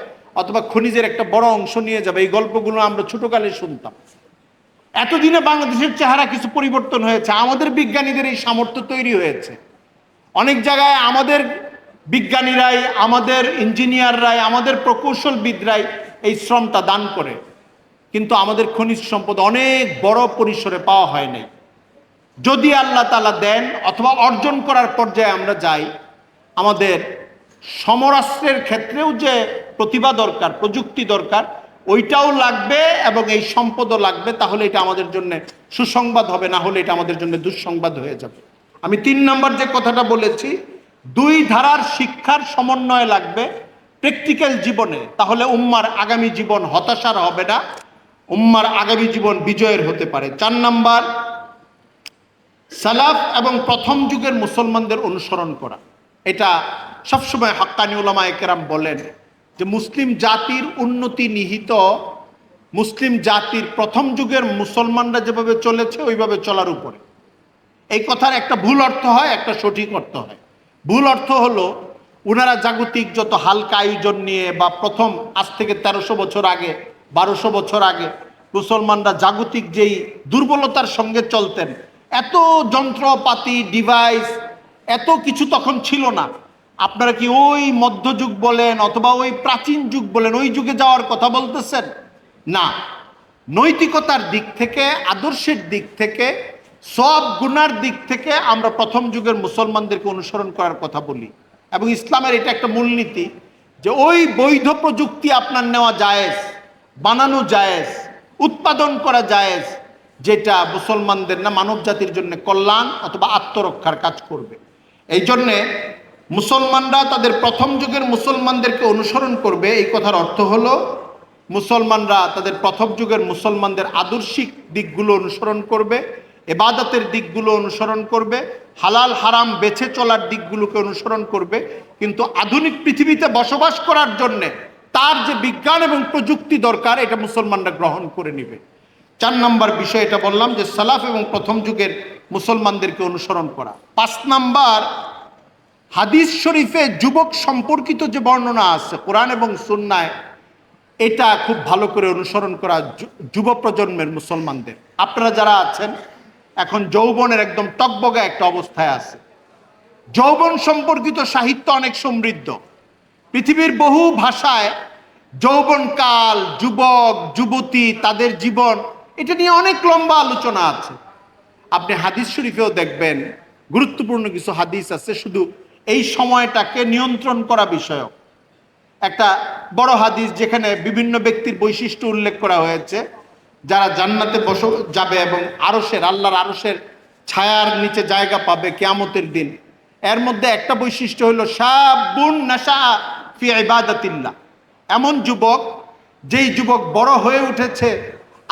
অথবা খনিজের একটা বড় অংশ নিয়ে যাবে। এই গল্পগুলো আমরা ছোটকালে শুনতাম। এতদিনে বাংলাদেশের চেহারা কিছু পরিবর্তন হয়েছে, আমাদের বিজ্ঞানীদের এই সামর্থ্য তৈরি হয়েছে। অনেক জায়গায় আমাদের বিজ্ঞানীরাই, আমাদের ইঞ্জিনিয়াররাই, আমাদের প্রকৌশলবিদরাই এই শ্রমটা দান করে, কিন্তু আমাদের খনিজ সম্পদ অনেক বড় পরিসরে পাওয়া হয় নাই। যদি আল্লাহ তাআলা দেন অথবা অর্জন করার পর্যায়ে আমরা যাই, আমাদের সমরাস্ত্রের ক্ষেত্রেও যে প্রতিভা দরকার, প্রযুক্তি দরকার, ওইটাও লাগবে এবং এই সম্পদও লাগবে। তাহলে এটা আমাদের জন্য সুসংবাদ হবে, না হলে এটা আমাদের জন্য দুঃসংবাদ হয়ে যাবে। আমি 3 নম্বর যে কথাটা বলেছি, 2 ধারার শিক্ষার সমন্বয় লাগবে প্র্যাকটিক্যাল জীবনে, তাহলে উম্মার আগামী জীবন হতাশার হবে না, উম্মার আগামী জীবন বিজয়ের হতে পারে। 4 নম্বর, সালাফ এবং প্রথম যুগের মুসলমানদের অনুসরণ করা। এটা সবসময় হাক্কানি উলামায়ে কেরাম বলেন যে মুসলিম জাতির উন্নতি নিহিত মুসলিম জাতির প্রথম যুগের মুসলমানরা যেভাবে চলেছে ওইভাবে চলার উপরে। এই কথার একটা ভুল অর্থ হয়, একটা সঠিক অর্থ হয়। ভুল অর্থ হলো ওনারা জাগতিক যত হালকা আয়োজন নিয়ে, বা প্রথম আজ থেকে 1300 বছর আগে, 1200 বছর আগে মুসলমানরা জাগতিক যেই দুর্বলতার সঙ্গে চলতেন, এত যন্ত্রপাতি, ডিভাইস, এত কিছু তখন ছিল না। আপনারা কি ওই মধ্যযুগ বলেন অথবা ওই প্রাচীন যুগ বলেন, ওই যুগে যাওয়ার কথা বলতেছেন? না, নৈতিকতার দিক থেকে, আদর্শের দিক থেকে, সব গুনার দিক থেকে আমরা প্রথম যুগের মুসলমানদেরকে অনুসরণ করার কথা বলি। এবং ইসলামের এটা একটা মূলনীতি যে ওই বৈধ প্রযুক্তি আপনার নেওয়া জায়েজ, বানানো জায়েজ, উৎপাদন করা জায়েজ, যেটা মুসলমানদের না মানব জাতির জন্য কল্যাণ অথবা আত্মরক্ষার কাজ করবে। এই জন্যে মুসলমানরা তাদের প্রথম যুগের মুসলমানদেরকে অনুসরণ করবে। এই কথার অর্থ হলো মুসলমানরা তাদের প্রথম যুগের মুসলমানদের আদর্শিক দিকগুলো অনুসরণ করবে, ইবাদতের দিকগুলো অনুসরণ করবে, হালাল হারাম বেছে চলার দিকগুলোকে অনুসরণ করবে। কিন্তু আধুনিক পৃথিবীতে বসবাস করার জন্যে তার যে বিজ্ঞান এবং প্রযুক্তি দরকার, এটা মুসলমানরা গ্রহণ করে নেবে। 4 নম্বর বিষয় এটা বললাম যে সালাফ এবং প্রথম যুগের মুসলমানদেরকে অনুসরণ করা। 5 নম্বর, হাদিস শরীফে যুবক সম্পর্কিত যে বর্ণনা আছে কোরআন এবং সুন্নায়, এটা খুব ভালো করে অনুসরণ করা যুব প্রজন্মের মুসলমানদের। আপনারা যারা আছেন এখন যৌবনের একদম টকবগা একটা অবস্থায় আছে, যৌবন সম্পর্কিত সাহিত্য অনেক সমৃদ্ধ। পৃথিবীর বহু ভাষায় যৌবনকাল, যুবক যুবতী, তাদের জীবন, এটা নিয়ে অনেক লম্বা আলোচনা আছে। আপনি হাদিস শরীফেও দেখবেন গুরুত্বপূর্ণ কিছু হাদিস আছে শুধু এই সময়টাকে নিয়ন্ত্রণ করা বিষয়ক। একটা বড় হাদিস যেখানে বিভিন্ন ব্যক্তির বৈশিষ্ট্য উল্লেখ করা হয়েছে, যারা জান্নাতে যাবে এবং আরশের, আল্লাহর আরশের ছায়ার নিচে জায়গা পাবে কিয়ামতের দিন। এর মধ্যে একটা বৈশিষ্ট্য হলো শাবুন নাশা ফি ইবাদাতিল্লাহ, এমন যুবক যেই যুবক বড় হয়ে উঠেছে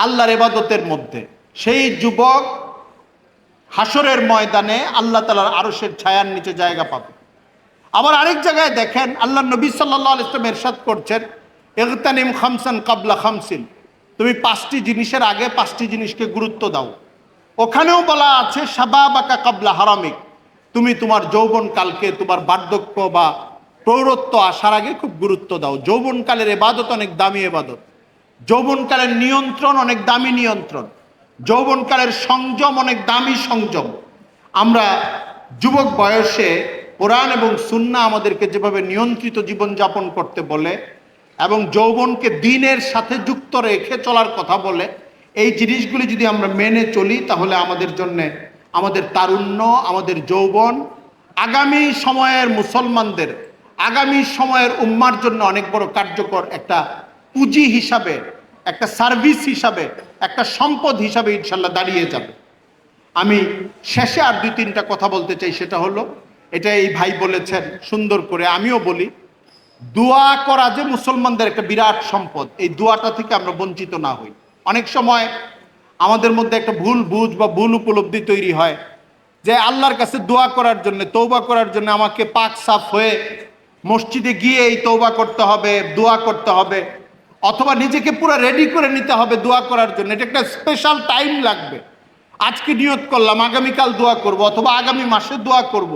আল্লাহর ইবাদতের মধ্যে, সেই যুবক হাসরের ময়দানে আল্লাহ তাআলার আরশের ছায়ার নিচে জায়গা পাবে। আবার আরেক জায়গায় দেখেন আল্লাহ নবী সাল্লাল্লাহু আলাইহি ওয়াসাল্লাম ইরশাদ করছেন, ইগতানিম খামসান কাবলা খামসিন, তুমি 5টি জিনিসের আগে 5টি জিনিসকে গুরুত্ব দাও। ওখানেও বলা আছে শাবাবাকা কাবলা হারামিক, তুমি তোমার যৌবনকালকে, তোমার বার্ধক্য বা প্রৌঢ়ত্ব আসার আগে খুব গুরুত্ব দাও। যৌবনকালের ইবাদত অনেক দামি ইবাদত, যৌবনকালের নিয়ন্ত্রণ অনেক দামি নিয়ন্ত্রণ, যৌবনকালের সংযম অনেক দামি সংযম। আমরা যুবক বয়সে কোরআন এবং সুন্নাহ আমাদেরকে যেভাবে নিয়ন্ত্রিত জীবনযাপন করতে বলে এবং যৌবনকে দ্বীনের সাথে যুক্ত রেখে চলার কথা বলে, এই জিনিসগুলি যদি আমরা মেনে চলি তাহলে আমাদের জন্যে আমাদের তারুণ্য, আমাদের যৌবন আগামী সময়ের মুসলমানদের, আগামী সময়ের উম্মার জন্য অনেক বড় কার্যকর একটা পুঁজি হিসাবে, একটা সার্ভিস হিসাবে, একটা সম্পদ হিসাবে ইনশাল্লাহ দাঁড়িয়ে যাবে। আমি শেষে আর 2-3টা কথা বলতে চাই, সেটা হলো, এটা এই ভাই বলেছেন সুন্দর করে, আমিও বলি, দোয়া করা যে মুসলমানদের একটা বিরাট সম্পদ, এই দোয়াটা থেকে আমরা বঞ্চিত না হই। অনেক সময় আমাদের মধ্যে একটা ভুল বুঝ বা ভুল উপলব্ধি তৈরি হয় যে আল্লাহর কাছে দোয়া করার জন্য, তওবা করার জন্য আমাকে পাক সাফ হয়ে মসজিদে গিয়ে এই তওবা করতে হবে, দোয়া করতে হবে, অথবা নিজেকে পুরো রেডি করে নিতে হবে দোয়া করার জন্য। এটা একটা স্পেশাল টাইম লাগবে। আজকে নিয়ত করলাম আগামীকাল দোয়া করব, অথবা আগামী মাসে দোয়া করব।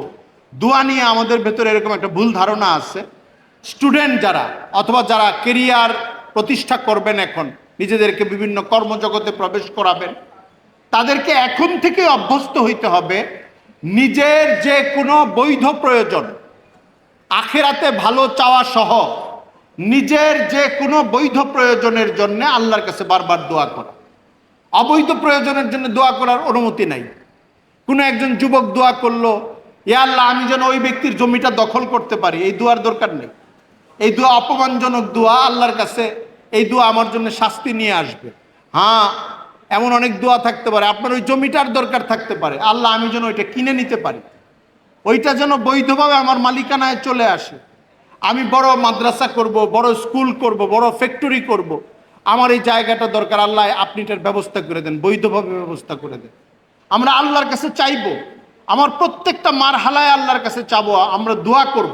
দোয়া নিয়ে আমাদের ভেতরে এরকম একটা ভুল ধারণা আছে। স্টুডেন্ট যারা অথবা যারা কেরিয়ার প্রতিষ্ঠা করবেন, এখন নিজেদেরকে বিভিন্ন কর্মজগতে প্রবেশ করাবেন, তাদেরকে এখন থেকে অভ্যস্ত হইতে হবে নিজের যে কোনো বৈধ প্রয়োজন, আখিরাতে ভালো চাওয়া সহ নিজের যে কোনো বৈধ প্রয়োজনের জন্য আল্লাহর কাছে বারবার দোয়া করা। অবৈধ প্রয়োজনের জন্য দোয়া করার অনুমতি নাই। কোনো একজন যুবক দোয়া করলো, ইয়া আল্লাহ আমি যেন ওই ব্যক্তির জমিটা দখল করতে পারি, এই দোয়ার দরকার নেই। এই দোয়া অপমানজনক দোয়া, আল্লাহর কাছে এই দোয়া আমার জন্য শাস্তি নিয়ে আসবে। হ্যাঁ, এমন অনেক দোয়া থাকতে পারে, আপনার ওই জমিটার দরকার থাকতে পারে, আল্লাহ আমি যেন ওইটা কিনে নিতে পারি, ওইটা যেন বৈধভাবে আমার মালিকানায় চলে আসে। আমি বড় মাদ্রাসা করব, বড় স্কুল করব, বড় ফ্যাক্টরি করব, আমার এই জায়গাটা দরকার, আল্লাহ আপনি এটার ব্যবস্থা করে দেন, বৈধভাবে ব্যবস্থা করে দেন। আমরা আল্লাহর কাছে চাইবো, আমার প্রত্যেকটা মারহালায় আল্লাহর কাছে চাবো, আমরা দোয়া করব,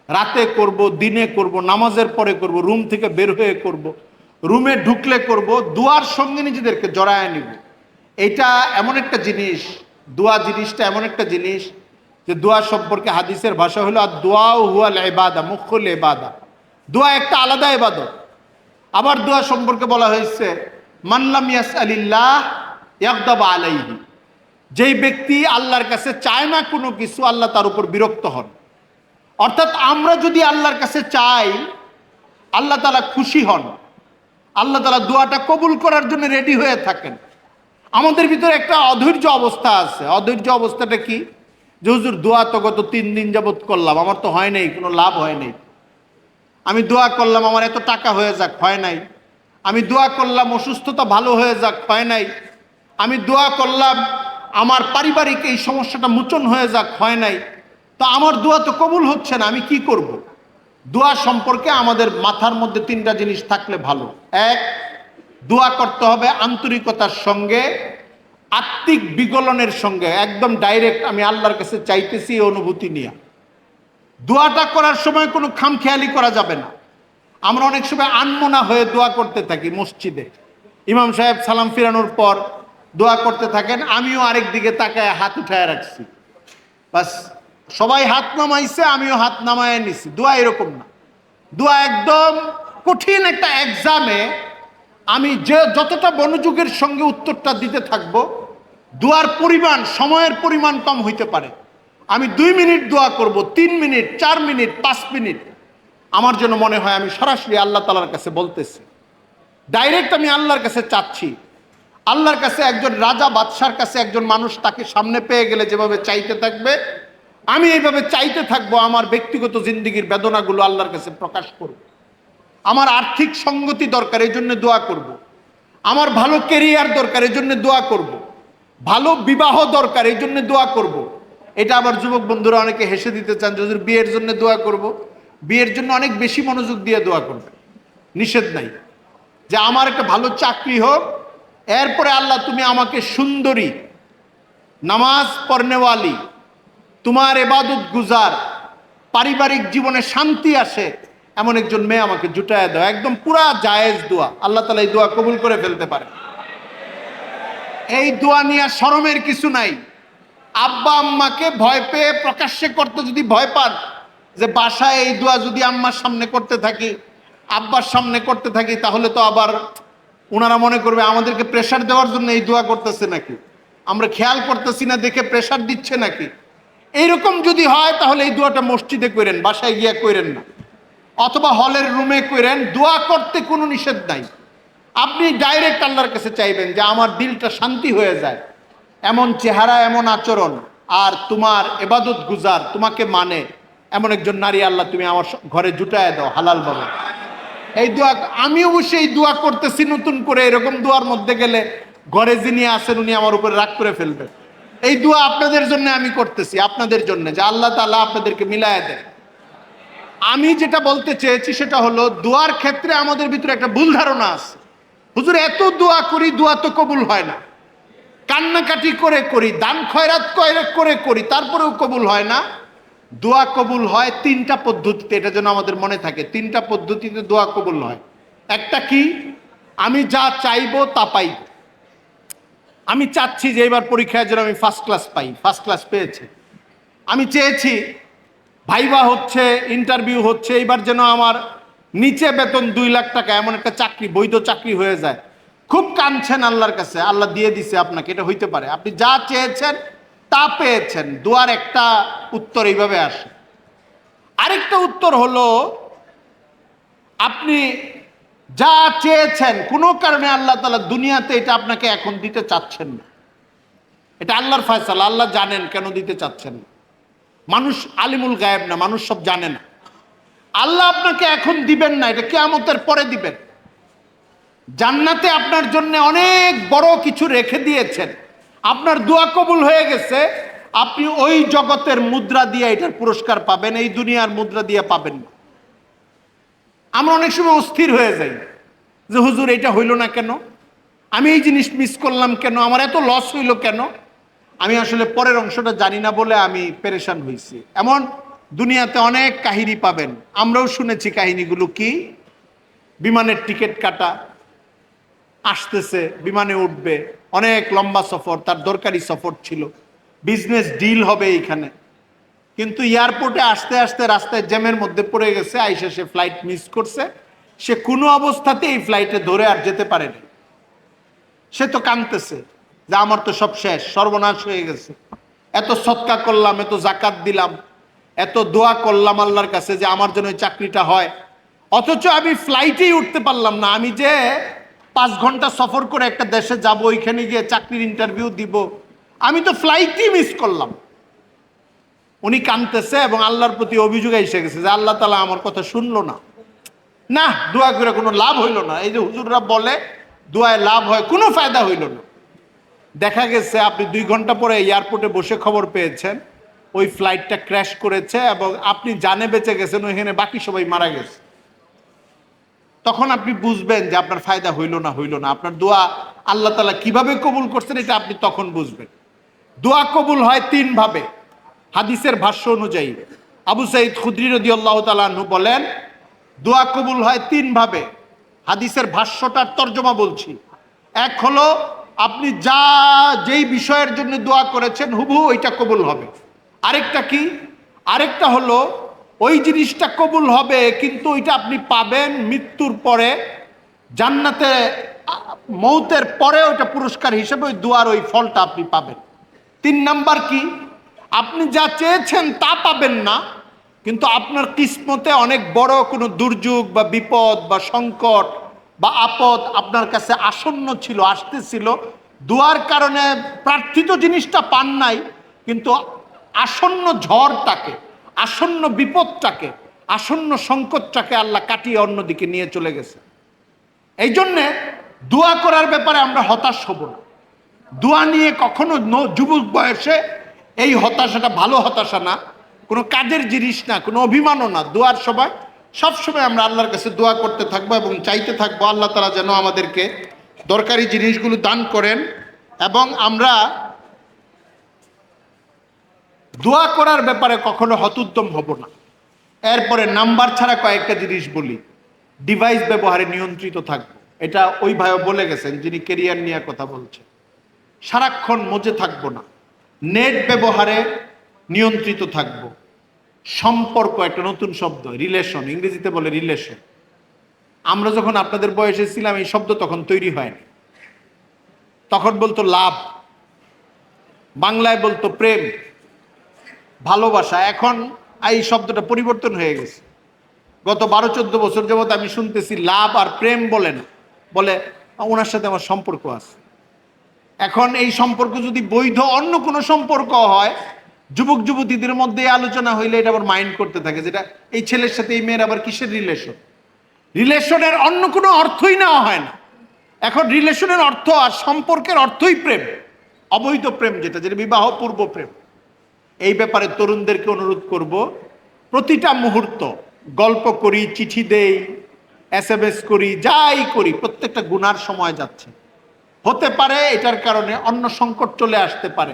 রাতে করব, দিনে করব, নামাজের পরে করব, রুম থেকে বের হয়ে করব, রুমে ঢুকলে করব, দোয়ার সঙ্গে নিজেদেরকে জড়ায় নিব। এটা এমন একটা জিনিস, দোয়া জিনিসটা এমন একটা জিনিস যে দোয়া সম্পর্কে হাদিসের ভাষা হলো আর দোয়া হুয়াল ইবাদা, মুখুল ইবাদা। দোয়া একটা আলাদা ইবাদত। আবার দোয়া সম্পর্কে বলা হয়েছে মান লাম ইয়াসআলিল্লাহ ইয়াগদাব আলাইহি, যেই ব্যক্তি আল্লাহর কাছে চায় না কোনো কিছু, আল্লাহ তার উপর বিরক্ত হন। অর্থাৎ আমরা যদি আল্লাহর কাছে চাই, আল্লাহ তাআলা খুশি হন, আল্লাহ তাআলা দোয়াটা কবুল করার জন্য রেডি হয়ে থাকেন। আমাদের ভিতরে একটা অধৈর্য অবস্থা আছে। অধৈর্য অবস্থাটা কি? যে হুজুর দোয়া তো গত 3 দিন যাবত করলাম, আমার তো হয় নাই, কোনো লাভ হয় নাই। আমি দোয়া করলাম আমার এত টাকা হয়ে যাক, হয় নাই। আমি দোয়া করলাম অসুস্থতা ভালো হয়ে যাক, হয় নাই। আমি দোয়া করলাম আমার পারিবারিক এই সমস্যাটা মোচন হয়ে যাক, হয় নাই। তো আমার দোয়া তো কবুল হচ্ছে না, আমি কি করব? দোয়া সম্পর্কে আমাদের মাথার মধ্যে 3টা জিনিস থাকলে ভালো। এক, দোয়া করতে হবে আন্তরিকতার সঙ্গে, আত্মিক বিগলনের সঙ্গে, একদম ডাইরেক্ট আমি আল্লাহর কাছে চাইতেছি এই অনুভূতি নিয়ে। দোয়াটা করার সময় কোনো খামখেয়ালি করা যাবে না। আমরা অনেক সময় আনমনা হয়ে দোয়া করতে থাকি মসজিদে, ইমাম সাহেব সালাম ফিরানোর পর দোয়া করতে থাকেন, আমিও আরেক দিকে তাকায় হাত উঠায় রাখছি, বাস সবাই হাত নামাইছে আমিও হাত নামায় নিছি। দোয়া এরকম না। দোয়া একদম কঠিন একটা এক্সামে আমি যে যতটা মনোযোগের সঙ্গে উত্তরটা দিতে থাকব, দোয়ার পরিমাণ, সময়ের পরিমাণ কম হইতে পারে। আমি 2 মিনিট দোয়া করব, 3 মিনিট, 4 মিনিট, 5 মিনিট, আমার জন্য মনে হয় আমি সরাসরি আল্লাহ তাআলার কাছে বলতেছি, ডাইরেক্ট আমি আল্লাহর কাছে চাচ্ছি। আল্লাহর কাছে একজন রাজা বাদশার কাছে একজন মানুষ তাকে সামনে পেয়ে গেলে যেভাবে চাইতে থাকবে, আমি এইভাবে চাইতে থাকবো। আমার ব্যক্তিগত জিন্দেগির বেদনাগুলো আল্লাহর কাছে প্রকাশ করব। আমার আর্থিক সঙ্গতি দরকার, এই জন্য দোয়া করব। আমার ভালো কেরিয়ার দরকার, এই জন্য দোয়া করব। ভালো বিবাহ দরকার, এই জন্য দোয়া করব। এটা আবার যুবক বন্ধুরা অনেকে হেসে দিতে চান, যদি বিয়ের জন্য দোয়া করব, বিয়ের জন্য অনেক বেশি মনোযোগ দিয়ে দোয়া করবে, নিষেধ নাই। যে আমার একটা ভালো চাকরি হোক, এরপরে আল্লাহ তুমি আমাকে সুন্দরী, নামাজ পড়নেওয়ালি, তোমার ইবাদত গুজার, পারিবারিক জীবনে শান্তি আসে এমন একজন মেয়ে আমাকে জুটায় দাও। একদম পুরা জায়েজ দোয়া, আল্লাহ তাআলা এই দোয়া কবুল করে ফেলতে পারে। এই দোয়া নিয়ে শরমের কিছু নাই। আব্বা আম্মাকে ভয় পেয়ে প্রকাশ্যে করতে যদি ভয় পান, যে বাসায় এই দোয়া যদি আম্মার সামনে করতে থাকি, আব্বার সামনে করতে থাকি, তাহলে তো আবার ওনারা মনে করবে আমাদেরকে প্রেশার দেওয়ার জন্য এই দোয়া করতেছে নাকি, আমরা খেয়াল করতেছি না দেখে প্রেশার দিচ্ছে নাকি। এইরকম যদি হয় তাহলে এই দোয়াটা মসজিদে করেন, বাসায় গিয়া করেন না, অথবা হলের রুমে করেন। দোয়া করতে কোনো নিষেধ নাই। আপনি ডাইরেক্ট আল্লাহর কাছে চাইবেন যে আমার দিলটা শান্তি হয়ে যায়, এমন চেহারা, এমন আচরণ, আর তোমার ইবাদত গুজার, তোমাকে মানে এমন একজন নারী আল্লাহ তুমি আমার ঘরে জুটায় দাও হালাল ভাবে। এই দোয়া আমি অবশ্যই এই দোয়া করতেছি নতুন করে। এরকম দোয়ার মধ্যে গেলে ঘরে যিনি আছেন উনি আমার উপরে রাগ করে ফেলবেন। এই দোয়া আপনাদের জন্য আমি করতেছি, আপনাদের জন্য, যে আল্লাহ তাআলা আপনাদেরকে মিলায় দেয়। আমি যেটা বলতে চেয়েছি সেটা হলো, দোয়ার ক্ষেত্রে আমাদের ভিতরে একটা ভুল ধারণা আছে, হুজুর এত দোয়া করি, দোয়া তো কবুল হয় না, কান্নাকাটি করে করি, দান খয়রাত করে করি, তারপরেও কবুল হয় না। দোয়া কবুল হয় 3টা পদ্ধতিতে, এটা যেন আমাদের মনে থাকে। 3টা পদ্ধতিতে দোয়া কবুল হয়। একটা কি? আমি যা চাইবো তা পাই। আমি চাচ্ছি যে এবার পরীক্ষায় যেন আমি ফার্স্ট ক্লাস পাই, ফার্স্ট ক্লাস পেয়েছি। আমি চেয়েছি ভাইবা হচ্ছে, ইন্টারভিউ হচ্ছে, এইবার যেন আমার নিচে বেতন 2 লাখ টাকা এমন একটা চাকরি, বৈধ চাকরি হয়ে যায়। খুব কাঁদছেন আল্লাহর কাছে, আল্লাহ দিয়ে দিছে আপনাকে, এটা হইতে পারে। আপনি যা চেয়েছেন তা পেয়েছেন। দুয়ার একটা উত্তর এইভাবে আসে। আরেকটা উত্তর হলো, আপনি যা চেয়েছেন কোনো কারণে আল্লাহ তাআলা দুনিয়াতে এটা আপনাকে এখন দিতে চাচ্ছেন না। এটা আল্লাহর ফয়সালা, আল্লাহ জানেন কেন দিতে চাচ্ছেন না। মানুষ আলিমুল গায়েব না, মানুষ সব জানে না। আল্লাহ আপনাকে এখন দিবেন না, এটা কিয়ামতের পরে দিবেন। জান্নাতে আপনার জন্য অনেক বড় কিছু রেখে দিয়েছেন, আপনার দোয়া কবুল হয়ে গেছে, আপনি ওই জগতের মুদ্রা দিয়ে এটার পুরস্কার পাবেন, এই দুনিয়ার মুদ্রা দিয়ে পাবেন না। আমরা অনেক সময় অস্থির হয়ে যাই যে হুজুর এটা হইল না কেন, আমি এই জিনিস মিস করলাম কেন, আমার এত লস হইল কেন। আমি আসলে পরের অংশটা জানি না বলে আমি পেরেশান হয়েছি। এমন দুনিয়াতে অনেক কাহিনী পাবেন, আমরাও শুনেছি কাহিনীগুলো। কি? বিমানের টিকিট কাটা, আসতেছে, বিমানে উঠবে, অনেক লম্বা সফর, তার দরকারি সফর ছিল, বিজনেস ডিল হবে এইখানে, কিন্তু এয়ারপোর্টে আসতে আসতে রাস্তায় জ্যামের মধ্যে পড়ে গেছে, আইসা সে ফ্লাইট মিস করছে। সে কোনো অবস্থাতে এই ফ্লাইটে ধরে আর যেতে পারেনি। সে তো কাঁদতেছে যে আমার তো সব শেষ, সর্বনাশ হয়ে গেছে। এত সৎকা করলাম, এত জাকাত দিলাম, এত দোয়া করলাম আল্লাহর কাছে যে আমার জন্য চাকরিটা হয়, অথচ আমি ফ্লাইটেই উঠতে পারলাম না। আমি যে 5 ঘন্টা সফর করে একটা দেশে যাব, ওইখানে গিয়ে চাকরির ইন্টারভিউ দিব, আমি তো ফ্লাইটই মিস করলাম। উনি কাঁদতেছে এবং আল্লাহর প্রতি অভিযোগ এসে গেছে যে আল্লাহ তাআলা আমার কথা শুনলো না। না, দোয়া করে কোনো লাভ হইল না। এই যে হুজুররা বলে দোয়ায় লাভ হয়, কোনো ফায়দা হইল না। দেখা গেছে আপনি 2 ঘন্টা পরে এয়ারপোর্টে বসে খবর পেয়েছেন ওই ফ্লাইটটা ক্র্যাশ করেছে এবং আপনি জানে বেঁচে গেছেন, ওইখানে বাকি সবাই মারা গেছে। তখন আপনি বুঝবেন যে আপনার ফায়দা হইল না, আপনার দোয়া আল্লাহ তাআলা কিভাবে কবুল করছেন এটা আপনি তখন বুঝবেন। দোয়া কবুল হয় 3 ভাবে। হাদিসের ভাষ্য অনুযায়ী আবু সাঈদ খুদরি রাদিয়াল্লাহু তাআলা আনহু বলেন, দোয়া কবুল হয় 3 ভাবে। হাদিসের ভাষ্যটার তর্জমা বলছি। এক হলো, আপনি যেই বিষয়ের জন্য দোয়া করেছেন হুবহু ওইটা কবুল হবে। আরেকটা কি? আরেকটা হলো ওই জিনিসটা কবুল হবে, কিন্তু ওইটা আপনি পাবেন মৃত্যুর পরে, জান্নাতে মৌতের পরে ওইটা পুরস্কার হিসেবে ওই দোয়ার ওই ফলটা আপনি পাবেন। 3 নাম্বার কি? আপনি যা চেয়েছেন তা পাবেন না, কিন্তু আপনার কিসমতে অনেক বড় কোনো দুর্যোগ বা বিপদ বা সংকট বা আপদ আপনার কাছে আসন্ন ছিল, আসতেছিল, দোয়ার কারণে প্রার্থিত জিনিসটা পান নাই, কিন্তু আসন্ন ঝড়টাকে, আসন্ন বিপদটাকে, আসন্ন সংকটটাকে আল্লাহ কাটিয়ে অন্যদিকে নিয়ে চলে গেছে। এই জন্যে দোয়া করার ব্যাপারে আমরা হতাশ হব না। দোয়া নিয়ে কখনো যুবক বয়সে এই হতাশাটা ভালো হতাশা না, কোনো কাজের জিনিস না, কোনো অভিমানও না। দোয়ার সময় সবসময় আমরা আল্লাহর কাছে দোয়া করতে থাকবো এবং চাইতে থাকবো আল্লাহ তাআলা যেন আমাদেরকে দরকারি জিনিসগুলো দান করেন এবং আমরা দোয়া করার ব্যাপারে কখনো হতোদ্যম হব না। এরপরে নাম্বার ছাড়া কয়েকটা জিনিস বলি। ডিভাইস ব্যবহারে নিয়ন্ত্রিত থাকবো। এটা ওই ভাইও বলে গেছেন যিনি কেরিয়ার নিয়ে কথা বলছেন। সারাক্ষণ মজে থাকবো না। নেট ব্যবহারে নিয়ন্ত্রিত থাকবো। সম্পর্ক একটা নতুন শব্দ, রিলেশন, ইংরেজিতে বলে রিলেশন। আমরা যখন আপনাদের বয়সে ছিলাম এই শব্দ তখন তৈরি হয়নি। তখন বলতো লাভ, বাংলায় বলতো প্রেম, ভালোবাসা। এখন এই শব্দটা পরিবর্তন হয়ে গেছে। গত 12-14 বছর যাবৎ আমি শুনতেছি লাভ আর প্রেম বলে না, বলে ওনার সাথে আমার সম্পর্ক আছে। এখন এই সম্পর্ক যদি বৈধ অন্য কোনো সম্পর্ক হয়, যুবক যুবতীদের মধ্যে আলোচনা হইলে এটা আবার মাইন্ড করতে থাকে, যেটা এই ছেলের সাথে এই মেয়ের আবার কিসের রিলেশন। রিলেশনের অন্য কোনো অর্থই নেওয়া হয় না। এখন রিলেশনের অর্থ আর সম্পর্কের অর্থই প্রেম, অবৈধ প্রেম, যেটা বিবাহ পূর্ব প্রেম। এই ব্যাপারে তরুণদেরকে অনুরোধ করব, প্রতিটা মুহূর্ত গল্প করি, চিঠি দেই, SMS করি, যাই করি, প্রত্যেকটা গুনার সময় যাচ্ছে। হতে পারে এটার কারণে অন্য সংকট চলে আসতে পারে,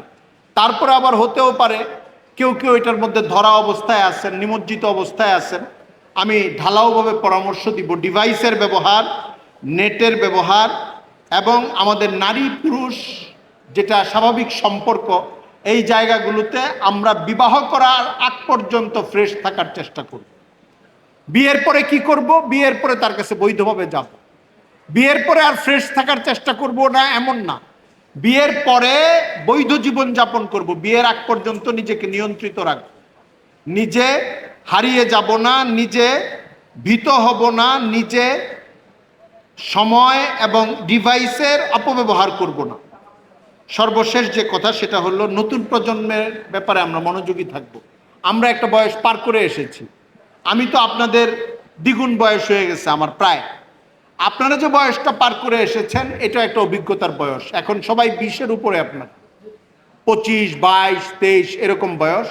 তারপরে আবার হতেও পারে কেউ কেউ এটার মধ্যে ধরা অবস্থায় আছেন, নিমজ্জিত অবস্থায় আছেন। আমি ঢালাওভাবে পরামর্শ দিব, ডিভাইসের ব্যবহার, নেটের ব্যবহার এবং আমাদের নারী পুরুষ যেটা স্বাভাবিক সম্পর্ক, এই জায়গাগুলোতে আমরা বিবাহ করার আগ পর্যন্ত ফ্রেশ থাকার চেষ্টা করব। বিয়ের পরে কি করব? বিয়ের পরে তার কাছে বৈধভাবে যাব। বিয়ের পরে আর ফ্রেশ থাকার চেষ্টা করব না এমন না, বিয়ের পরে বৈধ জীবন যাপন করব। বিয়ের আগ পর্যন্ত নিজেকে নিয়ন্ত্রিত রাখব, নিজে হারিয়ে যাব না, নিজে ভীত হব না, নিজে সময় এবং ডিভাইসের অপব্যবহার করব না। সর্বশেষ যে কথা সেটা হলো নতুন প্রজন্মের ব্যাপারে আমরা মনোযোগী থাকব। আমরা একটা বয়স পার করে এসেছি। আমি তো আপনাদের দ্বিগুণ বয়স হয়ে গেছে আমার প্রায়। আপনারা যে বয়সটা পার করে এসেছেন এটা একটা অভিজ্ঞতার বয়স। এখন সবাই 20-এর উপরে, আপনার 25, 22, 23 এরকম বয়স।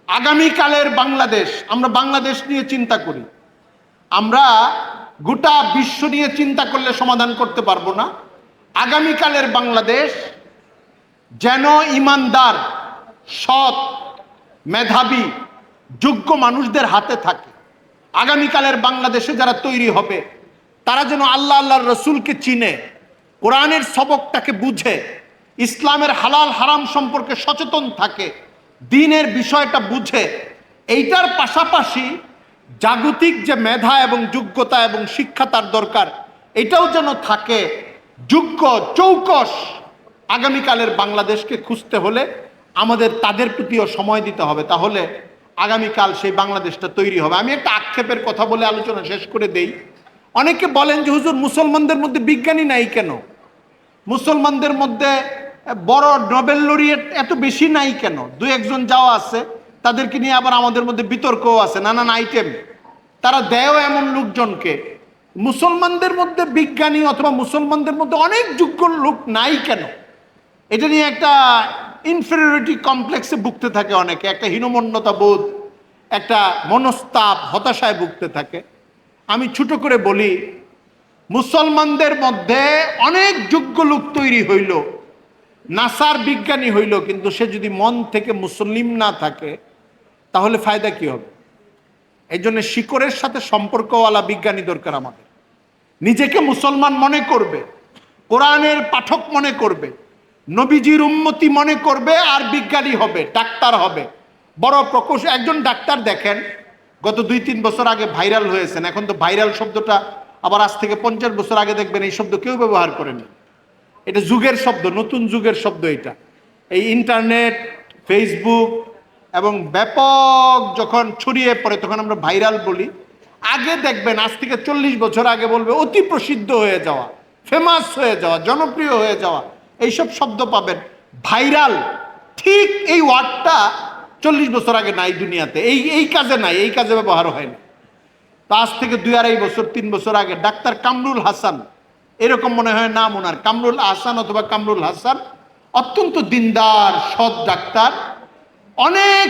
আগামীকালের বাংলাদেশ, আমরা বাংলাদেশ নিয়ে চিন্তা করি। আমরা গোটা বিশ্ব নিয়ে চিন্তা করলে সমাধান করতে পারবো না। আগামীকালের বাংলাদেশ যেন ইমানদার, সৎ, মেধাবী, যোগ্য মানুষদের হাতে থাকে। আগামীকালের বাংলাদেশে যারা তৈরি হবে তারা যেন আল্লাহ আল্লাহর রসুলকে চিনে, কোরআনের সবকটাকে বুঝে, ইসলামের হালাল হারাম সম্পর্কে সচেতন থাকে, দ্বীনের বিষয়টা বুঝে। এইটার পাশাপাশি জাগতিক যে মেধা এবং যোগ্যতা এবং শিক্ষা তার দরকার, এটাও যেন থাকে। যোগ্য চৌকস আগামীকালের বাংলাদেশকে খুঁজতে হলে আমাদের তাদের প্রতিও সময় দিতে হবে, তাহলে আগামীকাল সেই বাংলাদেশটা তৈরি হবে। আমি একটা আক্ষেপের কথা বলে আলোচনা শেষ করে দেই। অনেকে বলেন যে হুজুর মুসলমানদের মধ্যে বিজ্ঞানী নাই কেন, মুসলমানদের মধ্যে বড় নোবেল লরিয়েট এত বেশি নাই কেন? দু একজন যাওয়া আছে, তাদেরকে নিয়ে আবার আমাদের মধ্যে বিতর্কও আছে, নানান আইটেম তারা দেয়ও এমন লোকজনকে। মুসলমানদের মধ্যে বিজ্ঞানী অথবা মুসলমানদের মধ্যে অনেক যোগ্য লোক নাই কেন? এটা নিয়ে একটা ইনফেরিয়রিটি কমপ্লেক্সে ভুগতে থাকে অনেকে, একটা হীনমন্যতা বোধ, একটা মনস্তাপ, হতাশায় ভুগতে থাকে। আমি ছোট করে বলি, মুসলমানদের মধ্যে অনেক যোগ্য লোক তৈরি হইল, নাসার বিজ্ঞানী হইল, কিন্তু সে যদি মন থেকে মুসলিম না থাকে তাহলে ফায়দা কি হবে? এই জন্য শিকড়ের সাথে সম্পর্কওয়ালা বিজ্ঞানী দরকার আমাদের। নিজেকে মুসলমান মনে করবে, কোরআনের পাঠক মনে করবে, নবীজির উম্মতি মনে করবে, আর বিজ্ঞানী হবে, ডাক্তার হবে, বড় প্রকৌশল। একজন ডাক্তার দেখেন গত 2-3 বছর আগে ভাইরাল হয়েছেন। এখন তো ভাইরাল শব্দটা আবার আজ থেকে 50 বছর আগে দেখবেন এই শব্দ কেউ ব্যবহার করেনি। এটা যুগের শব্দ, নতুন যুগের শব্দ এটা। এই ইন্টারনেট, ফেসবুক এবং ব্যাপক যখন ছড়িয়ে পড়ে তখন আমরা ভাইরাল বলি। আগে দেখবেন আজ থেকে 40 বছর আগে বলবে অতি প্রসিদ্ধ হয়ে যাওয়া, ফেমাস হয়ে যাওয়া, জনপ্রিয় হয়ে যাওয়া, এইসব শব্দ পাবেন। ভাইরাল ঠিক এই ওয়ার্ডটা 40 বছর আগে নাই দুনিয়াতে, এই কাজে নাই, এই কাজে ব্যবহার হয় না। তো আজ থেকে 2-2.5 বছর 3 বছর আগে ডাক্তার কামরুল হাসান, এরকম মনে হয় নাম ওনার, কামরুল আহসান অথবা কামরুল হাসান, অত্যন্ত দিনদার সৎ ডাক্তার। অনেক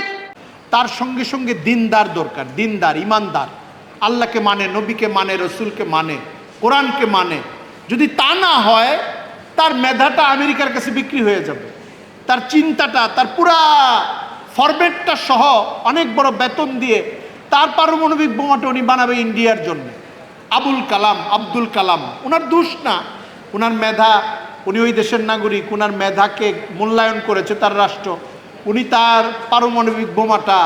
তার সঙ্গে সঙ্গে দিনদার দরকার, দিনদার, ইমানদার, আল্লাহকে মানে, নবীকে মানে, রসুলকে মানে, কোরআনকে মানে। যদি তা না হয় তার মেধাটা আমেরিকার কাছে বিক্রি হয়ে যাবে, তার চিন্তাটা, তার পুরা ফরম্যাটটা সহ অনেক বড় বেতন দিয়ে তার পারমাণবিক বোমাটা উনি বানাবে ইন্ডিয়ার জন্য। আবুল কালাম, আব্দুল কালাম, ওনার দোষ না, ওনার মেধা, উনি ওই দেশের নাগরিক, ওনার মেধাকে মূল্যায়ন করেছে তার রাষ্ট্র। উনি তার পারমাণবিক বোমাটা,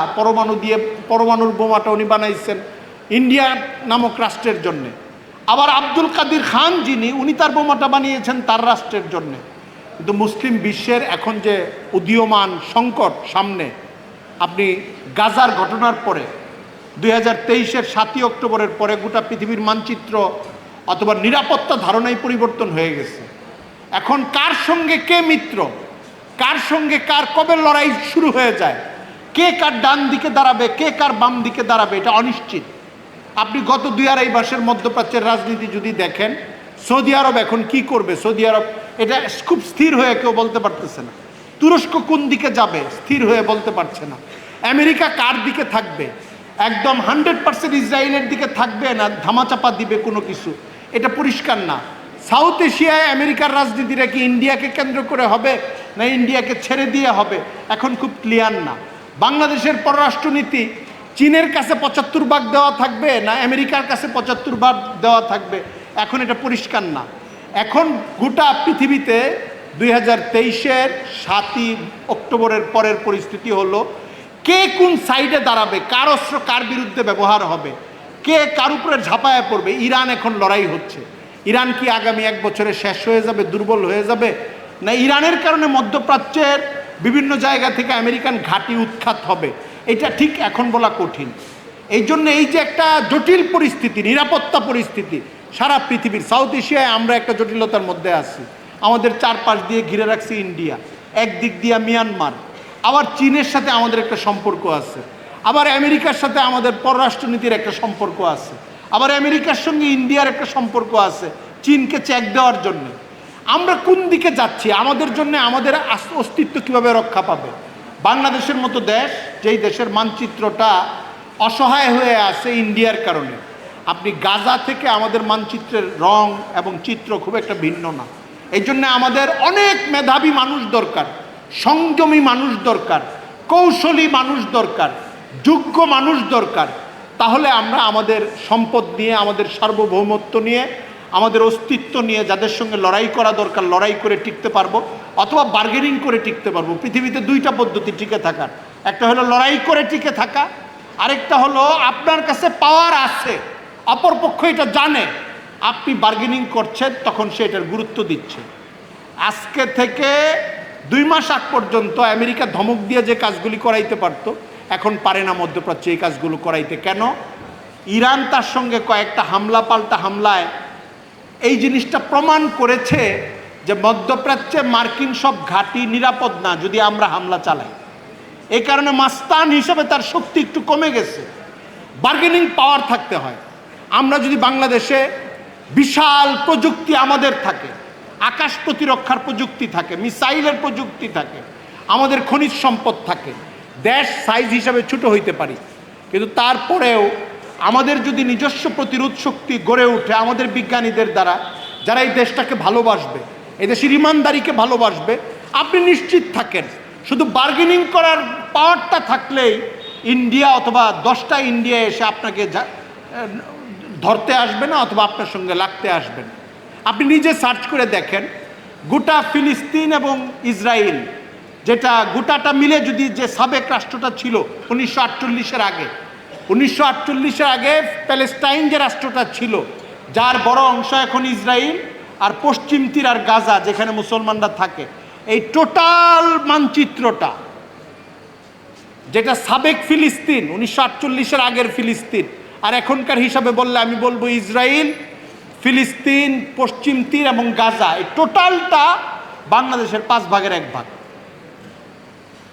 পরমাণুর বোমাটা উনি বানাইছেন ইন্ডিয়া নামক রাষ্ট্রের জন্য। আবার আব্দুল কাদির খান যিনি, উনি তার বোমাটা বানিয়েছেন তার রাষ্ট্রের জন্য। কিন্তু মুসলিম বিশ্বের এখন যে উদীয়মান সংকট সামনে, আপনি গাজার ঘটনার পরে 2023-এর 7ই অক্টোবরের পরে গোটা পৃথিবীর মানচিত্র অথবা নিরাপত্তা ধারণাই পরিবর্তন হয়ে গেছে। এখন কার সঙ্গে কে মিত্র, কার সঙ্গে কার কবে লড়াই শুরু হয়ে যায়, কে কার ডান দিকে দাঁড়াবে, কে কার বাম দিকে দাঁড়াবে, এটা অনিশ্চিত। আপনি গত 2-2.5 মাসের মধ্যপ্রাচ্যের রাজনীতি যদি দেখেন, সৌদি আরব এখন কি করবে, সৌদি আরব এটা খুব স্থির হয়ে কেউ বলতে পারতেছে না। তুরস্ক কোন দিকে যাবে স্থির হয়ে বলতে পারছে না। আমেরিকা কার দিকে থাকবে, একদম 100% ইসরায়েলের দিকে থাকবে না ধামাচাপা দিবে কোনো কিছু, এটা পরিষ্কার না। সাউথ এশিয়ায় আমেরিকার রাজনীতিটা কি ইন্ডিয়াকে কেন্দ্র করে হবে না ইন্ডিয়াকে ছেড়ে দিয়ে হবে, এখন খুব ক্লিয়ার না। বাংলাদেশের পররাষ্ট্রনীতি চীনের কাছে 75 ভাগ দেওয়া থাকবে না আমেরিকার কাছে 75 ভাগ দেওয়া থাকবে, এখন এটা পরিষ্কার না। এখন গোটা পৃথিবীতে 2023-এর 7ই অক্টোবরের পরের পরিস্থিতি হলো, কে কোন সাইডে দাঁড়াবে, কার অস্ত্র কার বিরুদ্ধে ব্যবহার হবে, কে কার উপরে ঝাঁপায়া পড়বে। ইরান এখন লড়াই হচ্ছে। ইরান কি আগামী 1 বছরে শেষ হয়ে যাবে, দুর্বল হয়ে যাবে? না ইরানের কারণে মধ্যপ্রাচ্যের বিভিন্ন জায়গা থেকে আমেরিকান ঘাঁটি উৎখাত হবে? এটা ঠিক এখন বলা কঠিন। এই জন্য এই যে একটা জটিল পরিস্থিতি, নিরাপত্তা পরিস্থিতি সারা পৃথিবীর, সাউথ এশিয়ায় আমরা একটা জটিলতার মধ্যে আছি। আমাদের চারপাশ দিয়ে ঘিরে রাখছি ইন্ডিয়া, একদিক দিয়ে মিয়ানমার, আবার চীনের সাথে আমাদের একটা সম্পর্ক আছে, আবার আমেরিকার সাথে আমাদের পররাষ্ট্রনীতির একটা সম্পর্ক আছে, আবার আমেরিকার সঙ্গে ইন্ডিয়ার একটা সম্পর্ক আছে চীনকে চেক দেওয়ার জন্য। আমরা কোন দিকে যাচ্ছি? আমাদের জন্য আমাদের অস্তিত্ব কিভাবে রক্ষা পাবে? বাংলাদেশের মতো দেশ, যেই দেশের মানচিত্রটা অসহায় হয়ে আছে ইন্ডিয়ার কারণে, আপনি গাজা থেকে আমাদের মানচিত্রের রং এবং চিত্র খুব একটা ভিন্ন না। এই জন্য আমাদের অনেক মেধাবী মানুষ দরকার, সংযমী মানুষ দরকার, কৌশলী মানুষ দরকার, যোগ্য মানুষ দরকার। তাহলে আমরা আমাদের সম্পদ নিয়ে, আমাদের সার্বভৌমত্ব নিয়ে, আমাদের অস্তিত্ব নিয়ে যাদের সঙ্গে লড়াই করা দরকার লড়াই করে টিকতে পারবো, অথবা বার্গেনিং করে টিকতে পারবো। পৃথিবীতে 2টা পদ্ধতি টিকে থাকার, একটা হলো লড়াই করে টিকে থাকা, আরেকটা হলো আপনার কাছে পাওয়ার আছে, অপরপক্ষ এটা জানে, আপনি বার্গেনিং করছেন, তখন সে এটার গুরুত্ব দিচ্ছে। আজকে থেকে 2 মাস আগ পর্যন্ত আমেরিকা ধমক দিয়ে যে কাজগুলি করাইতে পারত, এখন পারে না মধ্যপ্রাচ্যে এই কাজগুলো করাইতে। কেন? ইরান তার সঙ্গে কয়েকটা হামলা পাল্টা হামলায় এই জিনিসটা প্রমাণ করেছে যে মধ্যপ্রাচ্যে মার্কিন সব ঘাঁটি নিরাপদ না যদি আমরা হামলা চালাই। এই কারণে মাস্তান হিসেবে তার শক্তি একটু কমে গেছে। বার্গেনিং পাওয়ার থাকতে হয়। আমরা যদি বাংলাদেশে বিশাল প্রযুক্তি আমাদের থাকে, আকাশ প্রতিরক্ষার প্রযুক্তি থাকে, মিসাইলের প্রযুক্তি থাকে, আমাদের খনিজ সম্পদ থাকে, দেশ সাইজ হিসাবে ছোট হইতে পারি, কিন্তু তারপরেও আমাদের যদি নিজস্ব প্রতিরোধ শক্তি গড়ে ওঠে আমাদের বিজ্ঞানীদের দ্বারা, যারা এই দেশটাকে ভালোবাসবে, এই দেশের ইমানদারিকে ভালোবাসবে, আপনি নিশ্চিত থাকেন শুধু বার্গেনিং করার পাওয়ারটা থাকলেই ইন্ডিয়া অথবা 10টা ইন্ডিয়া এসে আপনাকে ধরতে আসবে না অথবা আপনার সঙ্গে লাগতে আসবেন। আপনি নিজে সার্চ করে দেখেন, গোটা ফিলিস্তিন এবং ইসরায়েল, যেটা গোটাটা মিলে যদি যে সাবেক রাষ্ট্রটা ছিল 1948-এর আগে, 1948-এর আগে প্যালেস্টাইন যে রাষ্ট্রটা ছিল, যার বড় অংশ এখন ইসরায়েল, আর পশ্চিম তীর আর গাজা যেখানে মুসলমানরা থাকে, এই টোটাল মানচিত্রটা যেটা সাবেক ফিলিস্তিন, 1948-এর আগের ফিলিস্তিন, আর এখনকার হিসাবে বললে আমি বলবো ইসরায়েল, ফিলিস্তিন, পশ্চিম তীর এবং গাজা, এই টোটালটা বাংলাদেশের 5 ভাগের 1 ভাগ।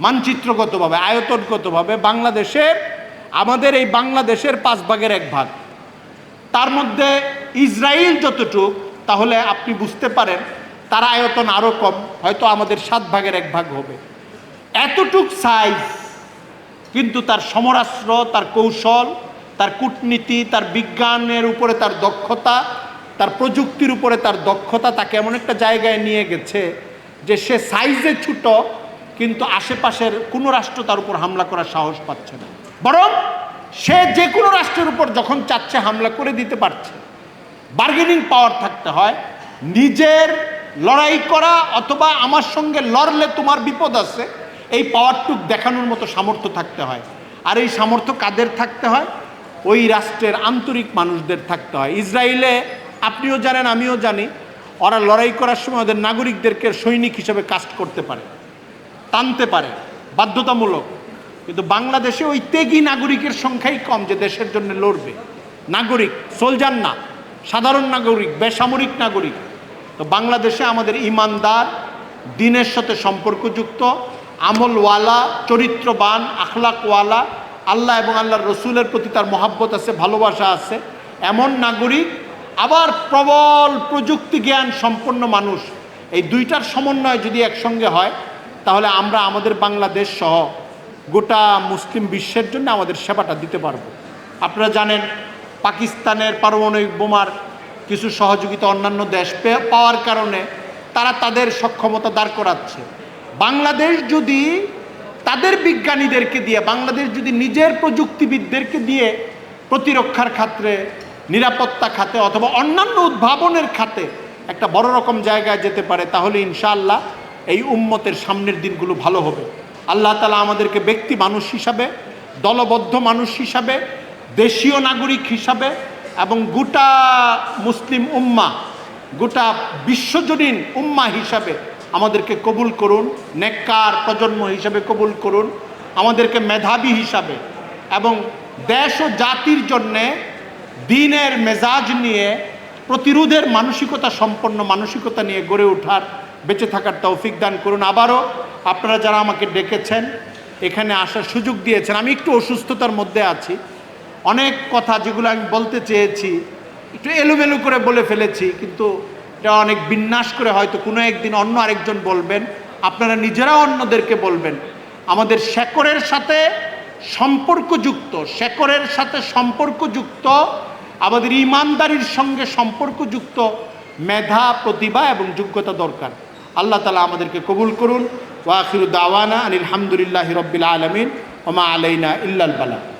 মানচিত্রগতভাবে, আয়তনগতভাবে বাংলাদেশের, আমাদের এই বাংলাদেশের 5 ভাগের 1 ভাগ। তার মধ্যে ইসরায়েল যতটুক, তাহলে আপনি বুঝতে পারেন তার আয়তন আরও কম, হয়তো আমাদের 7 ভাগের 1 ভাগ হবে। এতটুক সাইজ, কিন্তু তার সমরাস্ত্র, তার কৌশল, তার কূটনীতি, তার বিজ্ঞানের উপরে তার দক্ষতা, তার প্রযুক্তির উপরে তার দক্ষতা তাকে এমন একটা জায়গায় নিয়ে গেছে যে সে সাইজে ছোট, কিন্তু আশেপাশের কোনো রাষ্ট্র তার উপর হামলা করার সাহস পাচ্ছে না, বরং সে যে কোনো রাষ্ট্রের উপর যখন চাচ্ছে হামলা করে দিতে পারছে। বার্গেনিং পাওয়ার থাকতে হয়, নিজের লড়াই করা অথবা আমার সঙ্গে লড়লে তোমার বিপদ আছে, এই পাওয়ারটুক দেখানোর মতো সামর্থ্য থাকতে হয়। আর এই সামর্থ্য কাদের থাকতে হয়? ওই রাষ্ট্রের আন্তরিক মানুষদের থাকতে হয়। ইসরায়েলে আপনিও জানেন, আমিও জানি, ওরা লড়াই করার সময় ওদের নাগরিকদেরকে সৈনিক হিসেবে কাস্ট করতে পারে, টানতে পারে, বাধ্যতামূলক। কিন্তু বাংলাদেশে ওই ত্যাগী নাগরিকের সংখ্যাই কম যে দেশের জন্য লড়বে। নাগরিক, সোলজার না, সাধারণ নাগরিক, বেসামরিক নাগরিক। তো বাংলাদেশে আমাদের ইমানদার, দিনের সাথে সম্পর্কযুক্ত, আমলওয়ালা, চরিত্রবান, আখলাকওয়ালা, আল্লাহ এবং আল্লাহর রসুলের প্রতি তার মহাব্বত আছে, ভালোবাসা আছে, এমন নাগরিক, আবার প্রবল প্রযুক্তি জ্ঞান সম্পন্ন মানুষ, এই 2টার সমন্বয় যদি একসঙ্গে হয়, তাহলে আমরা আমাদের বাংলাদেশ সহ গোটা মুসলিম বিশ্বের জন্য আমাদের সেবাটা দিতে পারব। আপনারা জানেন পাকিস্তানের পারমাণবিক বোমার কিছু সহযোগিতা অন্যান্য দেশ পাওয়ার কারণে তারা তাদের সক্ষমতা দাঁড় করাচ্ছে। বাংলাদেশ যদি তাদের বিজ্ঞানীদেরকে দিয়ে, বাংলাদেশ যদি নিজের প্রযুক্তিবিদদেরকে দিয়ে প্রতিরক্ষার খাতে, নিরাপত্তা খাতে অথবা অন্যান্য উদ্ভাবনের খাতে একটা বড় রকম জায়গায় যেতে পারে, তাহলে ইনশাআল্লাহ এই উম্মতের সামনের দিনগুলো ভালো হবে। আল্লাহ তাআলা আমাদেরকে ব্যক্তি মানুষ হিসাবে, দলবদ্ধ মানুষ হিসাবে, দেশীয় নাগরিক হিসাবে এবং গোটা মুসলিম উম্মাহ, গোটা বিশ্বজনীন উম্মাহ হিসাবে আমাদেরকে কবুল করুন, নেককার প্রজন্ম হিসাবে কবুল করুন, আমাদেরকে মেধাবী হিসাবে এবং দেশ ও জাতির জন্যে দ্বীনের মেজাজ নিয়ে, প্রতিরোধের মানসিকতা সম্পন্ন মানসিকতা নিয়ে গড়ে ওঠার, বেঁচে থাকার তৌফিক দান করুন। আবারও আপনারা যারা আমাকে ডেকেছেন, এখানে আসার সুযোগ দিয়েছেন, আমি একটু অসুস্থতার মধ্যে আছি, অনেক কথা যেগুলো আমি বলতে চেয়েছি একটু এলোমেলো করে বলে ফেলেছি, কিন্তু এটা অনেক বিন্যাস করে হয়তো কোনো একদিন অন্য আরেকজন বলবেন, আপনারা নিজেরাও অন্যদেরকে বলবেন। আমাদের শেকড়ের সাথে সম্পর্কযুক্ত, শেকড়ের সাথে সম্পর্কযুক্ত, আমাদের ইমানদারির সঙ্গে সম্পর্কযুক্ত মেধা, প্রতিভা এবং যোগ্যতা দরকার। আল্লাহ তাআলা আমাদেরকে কবুল করুন। ওয়া আখিরু দাওয়ানা আনিল হামদুলিল্লাহি রাব্বিল আলামিন ওয়া মা আলাইনা ইল্লাল বালাগ।